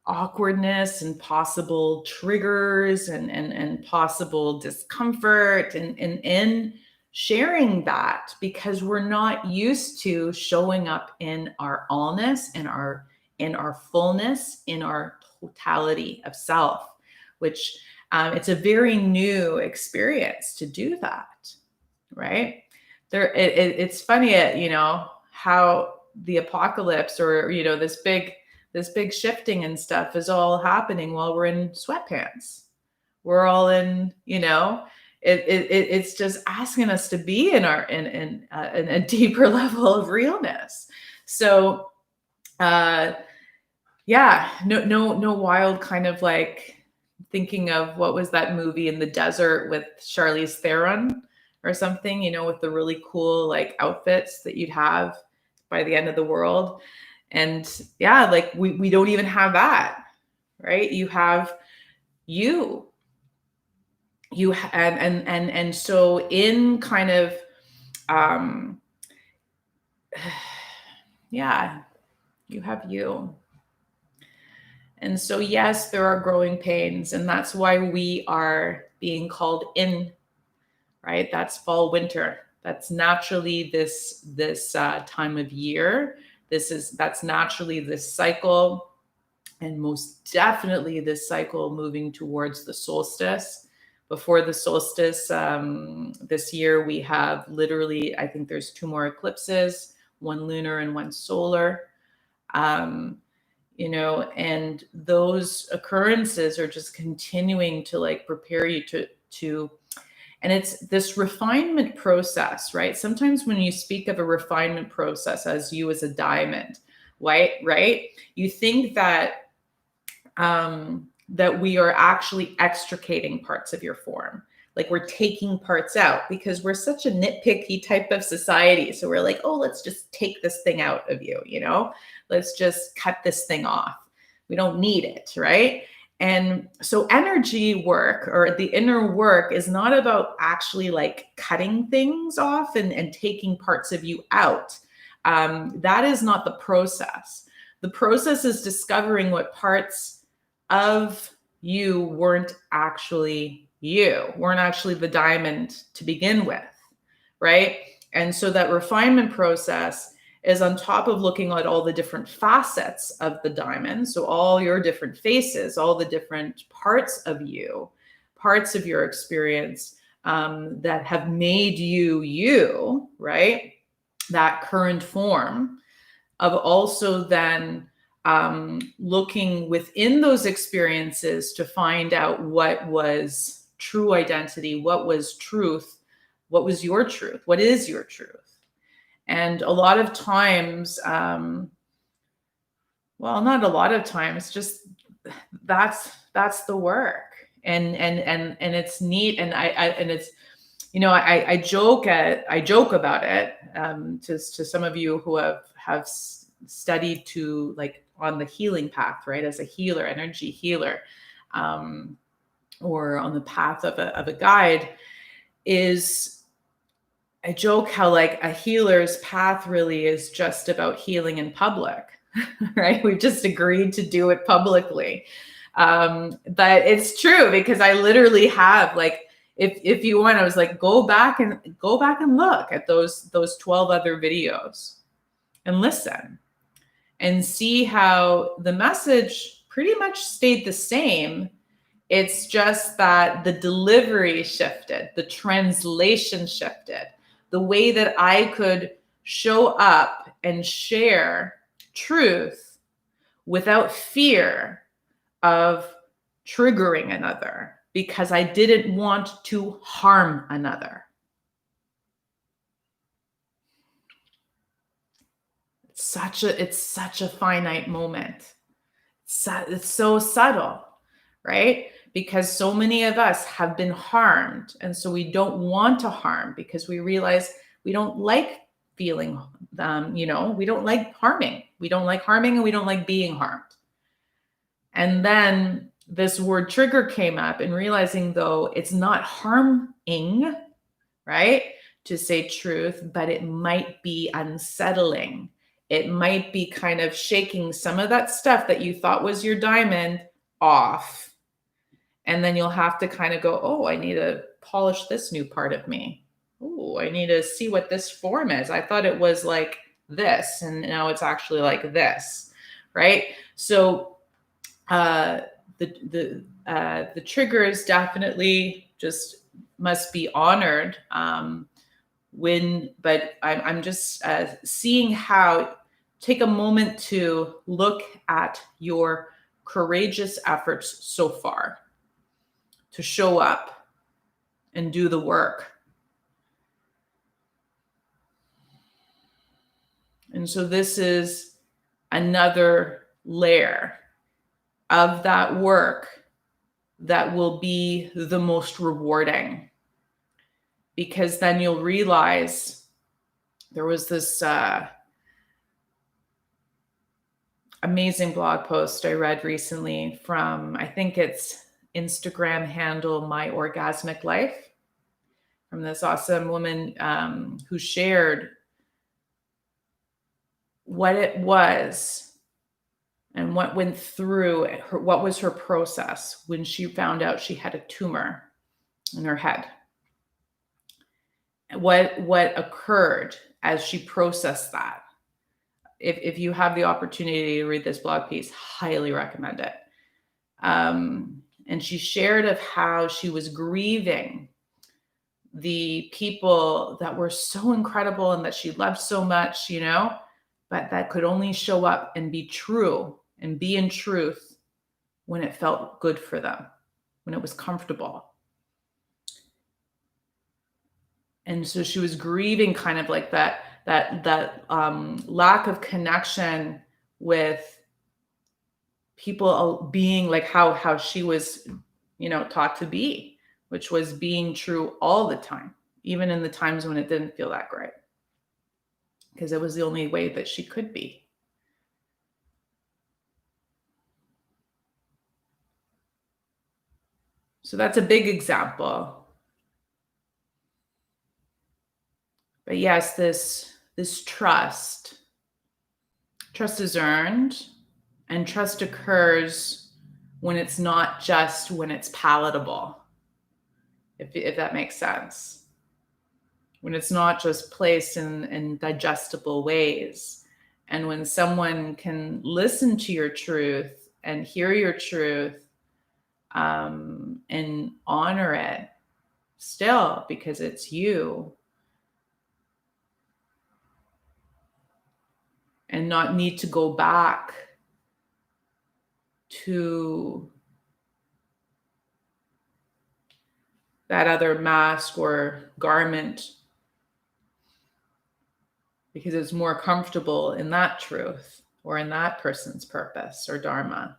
Speaker 1: awkwardness and possible triggers and possible discomfort and sharing that, because we're not used to showing up in our allness, in our fullness, in our totality of self, which it's a very new experience to do that, right? It's funny, how the apocalypse, or this big shifting and stuff is all happening while we're in sweatpants. We're all in, it's just asking us to be in a deeper level of realness. So, yeah, no wild kind of, like, thinking of, what was that movie in the desert with Charlize Theron or something, with the really cool, like, outfits that you'd have by the end of the world. And yeah, like, we don't even have that, right? You have you and so in kind of yeah, you have you. And so, yes, there are growing pains, and that's why we are being called in, right? That's fall, winter. That's naturally this time of year. That's naturally this cycle, and most definitely this cycle moving towards the solstice. Before the solstice, this year we have literally, I think there's 2 more eclipses, one lunar and one solar. And those occurrences are just continuing to like prepare you to and it's this refinement process, right? Sometimes when you speak of a refinement process as you as a diamond, right? You think that that we are actually extricating parts of your form. Like we're taking parts out because we're such a nitpicky type of society. So we're like, oh, let's just take this thing out of you, let's just cut this thing off. We don't need it, right? And so energy work or the inner work is not about actually like cutting things off and taking parts of you out. That is not the process. The process is discovering what parts of you weren't actually the diamond to begin with, right? And so that refinement process is on top of looking at all the different facets of the diamond. So all your different faces, all the different parts of you, parts of your experience that have made you, right? That current form of also then looking within those experiences to find out what was true identity, what was truth, what was your truth, what is your truth. And a lot of times, well, not a lot of times, just that's the work. And it's neat. And it's, I joke about it to some of you who have studied to like on the healing path, right? As a healer, energy healer, or on the path of a guide, is I joke how like a healer's path really is just about healing in public, right? We've just agreed to do it publicly. But it's true because I literally have like, if you want, I was like, go back and look at those 12 other videos and listen and see how the message pretty much stayed the same. It's just that the delivery shifted, the translation shifted, the way that I could show up and share truth without fear of triggering another, because I didn't want to harm another. It's such a finite moment. It's so subtle, right? Because so many of us have been harmed. And so we don't want to harm because we realize we don't like feeling, we don't like harming. We don't like harming and we don't like being harmed. And then this word trigger came up, and realizing though it's not harming, right? To say truth, but it might be unsettling. It might be kind of shaking some of that stuff that you thought was your diamond off. And then you'll have to kind of go, oh, I need to polish this new part of me. Oh, I need to see what this form is. I thought it was like this, and now it's actually like this, right? So the triggers definitely just must be honored. But I'm just seeing how, take a moment to look at your courageous efforts so far to show up and do the work. And so this is another layer of that work that will be the most rewarding, because then you'll realize there was this amazing blog post I read recently from, I think it's Instagram handle My Orgasmic Life, from this awesome woman who shared what it was and what went through her, what was her process when she found out she had a tumor in her head. What occurred as she processed that. If you have the opportunity to read this blog piece, highly recommend it. And she shared of how she was grieving the people that were so incredible and that she loved so much, but that could only show up and be true and be in truth when it felt good for them, when it was comfortable. And so she was grieving kind of like that lack of connection with people being like how she was, taught to be, which was being true all the time, even in the times when it didn't feel that great, because it was the only way that she could be. So that's a big example. But yes, this trust is earned, and trust occurs when it's not just when it's palatable, if that makes sense. When it's not just placed in digestible ways, and when someone can listen to your truth and hear your truth, and honor it still because it's you, and not need to go back to that other mask or garment because it's more comfortable in that truth or in that person's purpose or dharma.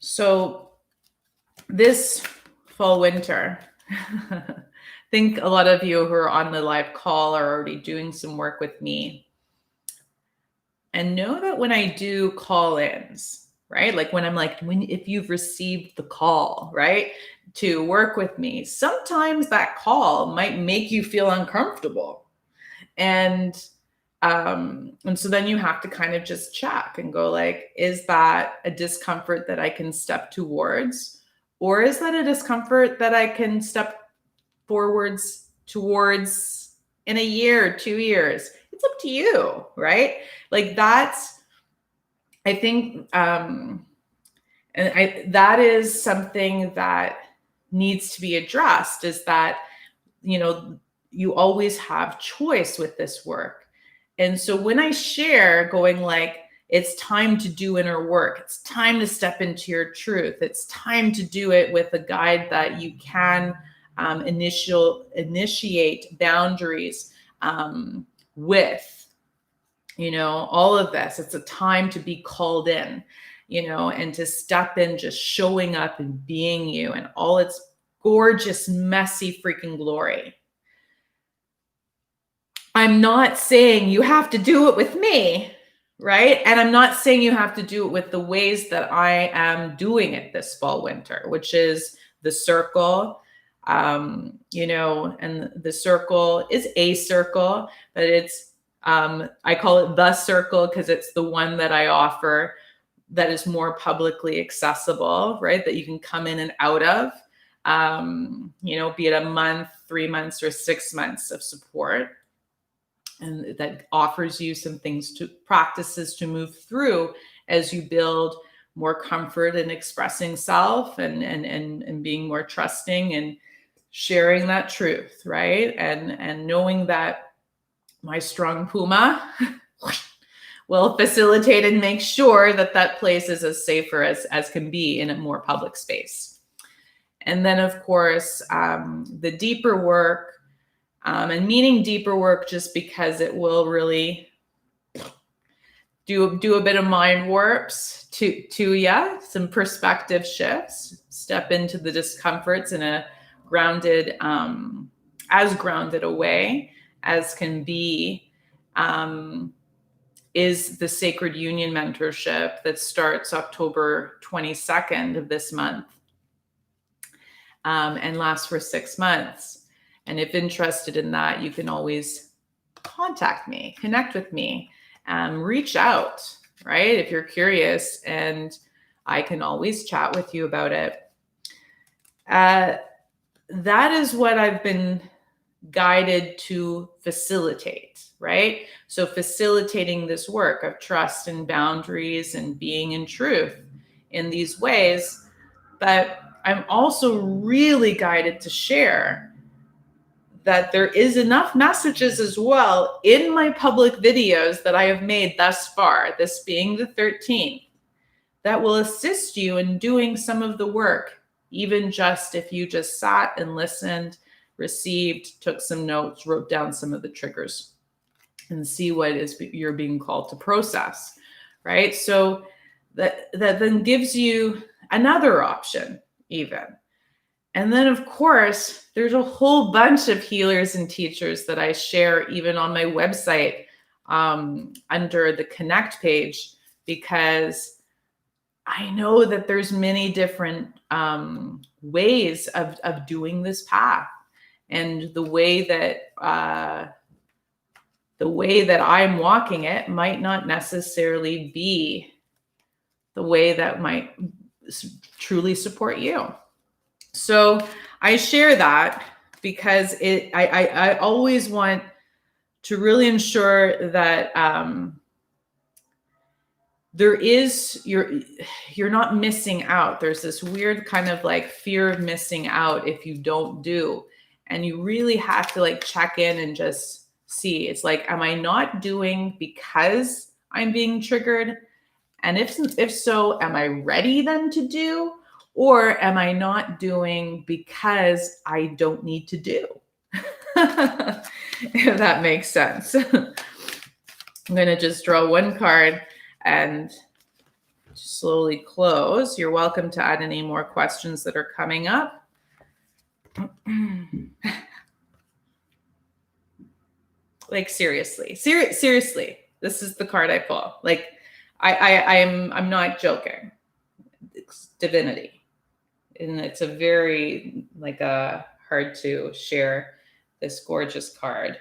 Speaker 1: So this fall winter, I think a lot of you who are on the live call are already doing some work with me. And know that when I do call-ins, right? Like if you've received the call, right, to work with me, sometimes that call might make you feel uncomfortable. And so then you have to kind of just check and go like, is that a discomfort that I can step towards? Or is that a discomfort that I can step forwards towards in a year, 2 years? It's up to you, right? Like that's, I think, that is something that needs to be addressed, is that, you always have choice with this work. And so when I share going like, it's time to do inner work, it's time to step into your truth, it's time to do it with a guide that you can initiate boundaries with, all of this. It's a time to be called in, and to step in, just showing up and being you and all its gorgeous, messy freaking glory. I'm not saying you have to do it with me, right? And I'm not saying you have to do it with the ways that I am doing it this fall winter, which is the circle, and the circle is a circle, but it's, I call it the circle because it's the one that I offer that is more publicly accessible, right? That you can come in and out of, be it a month, 3 months, or 6 months of support. And that offers you some practices to move through as you build more comfort in expressing self and being more trusting and sharing that truth, right? And knowing that my strong Puma will facilitate and make sure that place is as safer as can be in a more public space. And then, of course, the deeper work, and meaning deeper work just because it will really do a bit of mind warps to ya, some perspective shifts, step into the discomforts in a grounded, as grounded a way as can be, is the Sacred Union Mentorship that starts October 22nd of this month, and lasts for 6 months. And if interested in that, you can always contact me, connect with me, reach out, right? If you're curious, and I can always chat with you about it. That is what I've been guided to facilitate, right? So facilitating this work of trust and boundaries and being in truth in these ways. But I'm also really guided to share that there is enough messages as well in my public videos that I have made thus far, this being the 13th, that will assist you in doing some of the work, even just if you just sat and listened, received, took some notes, wrote down some of the triggers, and see what is you're being called to process, right? So that then gives you another option even. And then, of course, there's a whole bunch of healers and teachers that I share even on my website, under the Connect page, because I know that there's many different ways of doing this path. And the way that I'm walking it might not necessarily be the way that might truly support you. So I share that because I always want to really ensure that you're not missing out. There's this weird kind of like fear of missing out if you don't do, and you really have to like check in and just see. It's like, am I not doing because I'm being triggered? And if so, am I ready then to do? Or am I not doing because I don't need to do? If that makes sense. I'm going to just draw one card and slowly close. You're welcome to add any more questions that are coming up. Like seriously, this is the card I pull. Like I'm not joking. It's divinity. And it's a very hard to share this gorgeous card.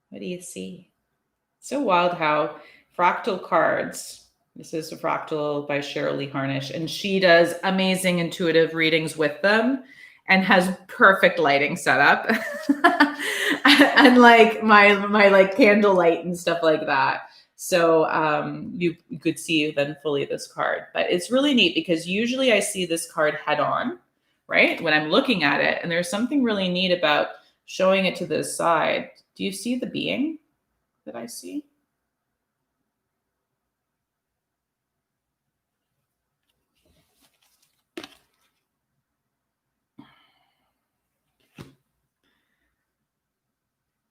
Speaker 1: What do you see? So wild how fractal cards. This is a fractal by Cheryl Lee Harnish, and she does amazing intuitive readings with them and has perfect lighting set up. And like my like candle light and stuff like that. So you could see then fully this card. But it's really neat because usually I see this card head on, right? When I'm looking at it, and there's something really neat about showing it to the side. Do you see the being that I see?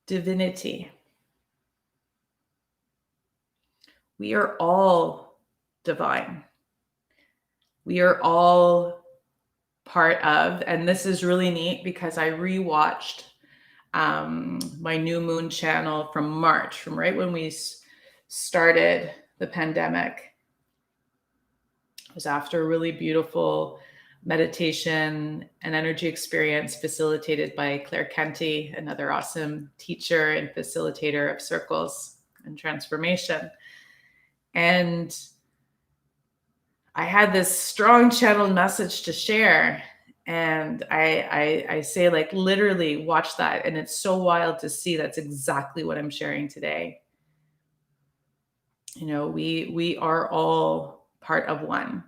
Speaker 1: Divinity. We are all divine. We are all part of, and this is really neat because I rewatched my new moon channel from March, from right when we started the pandemic. It was after a really beautiful meditation and energy experience facilitated by Claire Kenty, another awesome teacher and facilitator of circles and transformation. And I had this strong channeled message to share. And I say, like, literally watch that. And it's so wild to see that's exactly what I'm sharing today. You know, we are all part of one.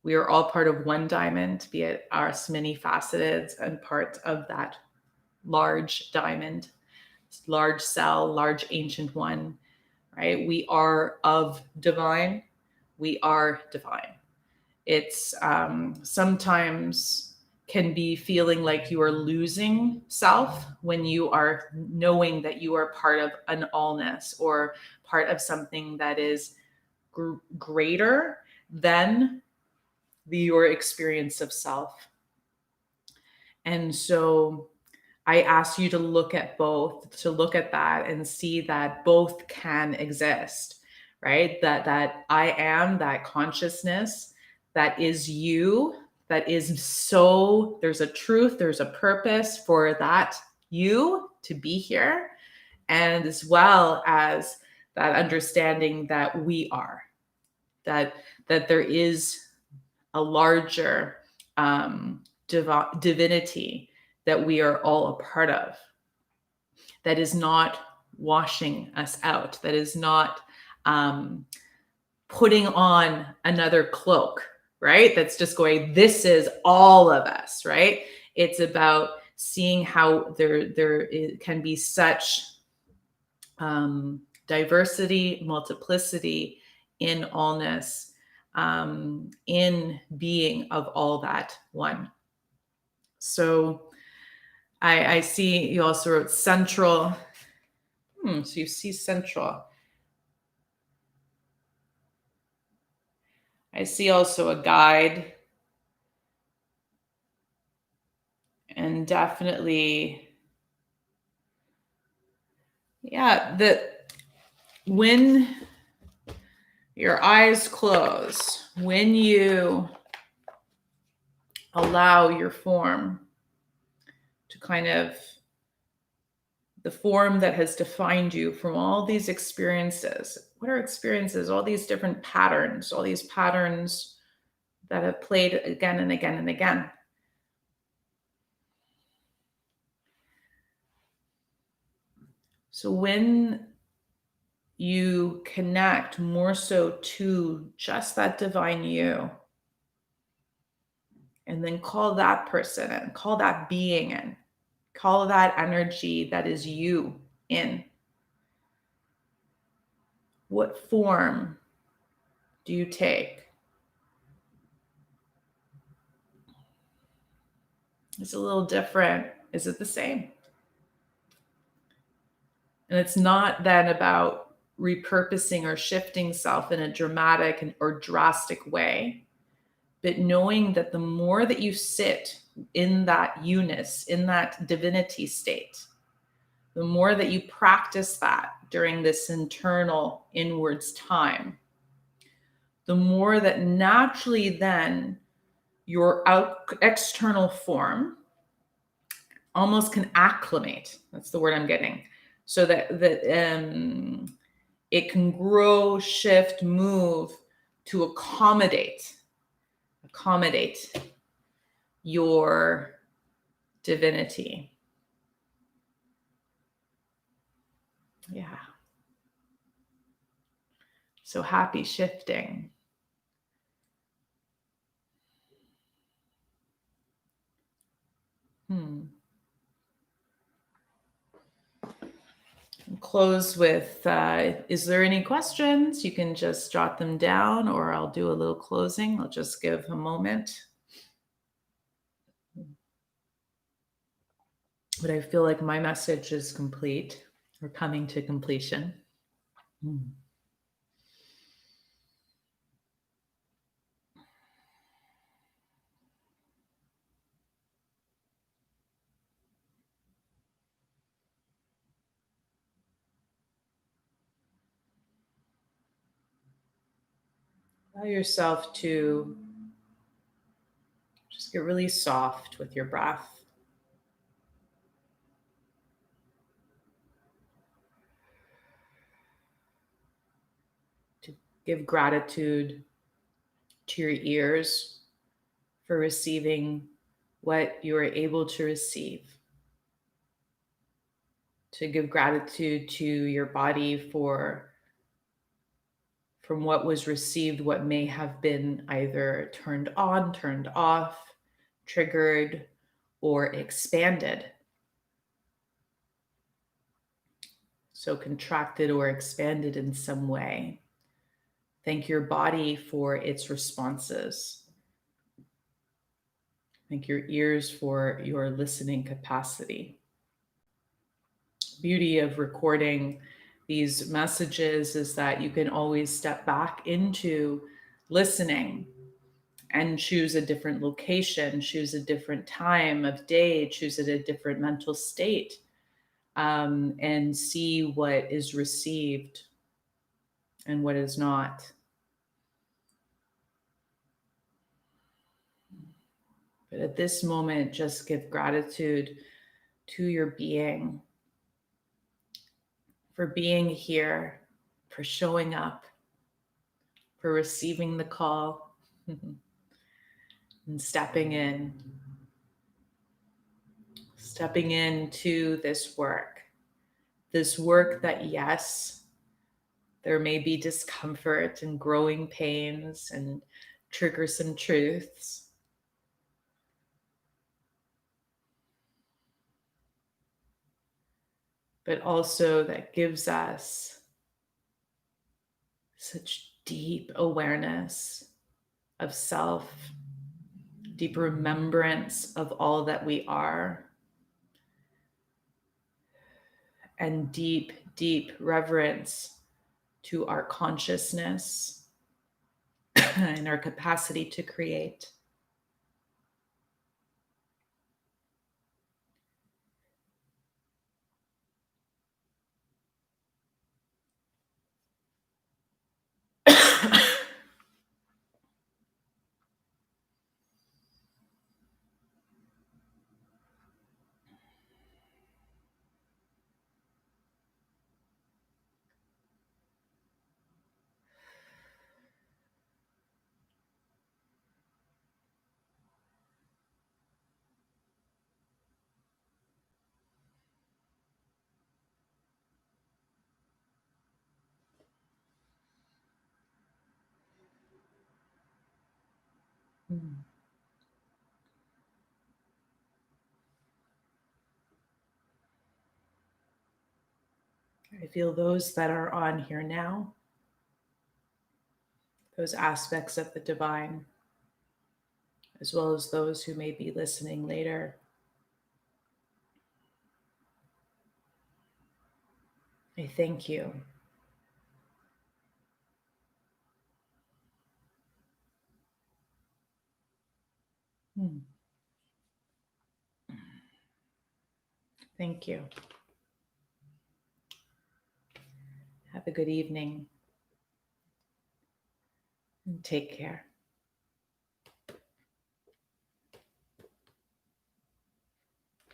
Speaker 1: We are all part of one diamond, be it us many faceted and part of that large diamond, large cell, large ancient one, right? We are of divine. We are divine. It's sometimes can be feeling like you are losing self when you are knowing that you are part of an allness or part of something that is greater than your experience of self. And so I ask you to look at both, to look at that and see that both can exist, right? That I am that consciousness that is you, that is so there's a truth, there's a purpose for that you to be here, and as well as that understanding that we are, that there is a larger divinity that we are all a part of, that is not washing us out, that is not putting on another cloak, right? That's just going, this is all of us, right? It's about seeing how there can be such diversity, multiplicity in allness, in being of all that one. So I see you also wrote central. So you see central. I see also a guide, and definitely, yeah, that when your eyes close, when you allow your form to kind of, the form that has defined you from all these experiences. What are experiences? All these different patterns, all these patterns that have played again and again and again. So when you connect more so to just that divine you, and then call that person in, call that being in, call that energy that is you in. What form do you take? It's a little different. Is it the same? And it's not then about repurposing or shifting self in a dramatic or drastic way, but knowing that the more that you sit in that unus, in that divinity state, the more that you practice that during this internal inwards time, the more that naturally then your external form almost can acclimate. That's the word I'm getting. So that it can grow, shift, move to accommodate your divinity. Yeah. So happy shifting. Close with, is there any questions? You can just jot them down, or I'll do a little closing. I'll just give a moment. But I feel like my message is complete or coming to completion. Allow yourself to just get really soft with your breath. To give gratitude to your ears for receiving what you are able to receive. To give gratitude to your body from what was received, what may have been either turned on, turned off, triggered, or expanded. So contracted or expanded in some way. Thank your body for its responses. Thank your ears for your listening capacity. Beauty of recording these messages is that you can always step back into listening and choose a different location, choose a different time of day, choose a different mental state, and see what is received and what is not. But at this moment, just give gratitude to your being for being here, for showing up, for receiving the call, and stepping into this work that, yes, there may be discomfort and growing pains and triggersome truths, but also that gives us such deep awareness of self, deep remembrance of all that we are, and deep, deep reverence to our consciousness and our capacity to create. I feel those that are on here now, those aspects of the divine, as well as those who may be listening later. I thank you. Thank you. Have a good evening and take care.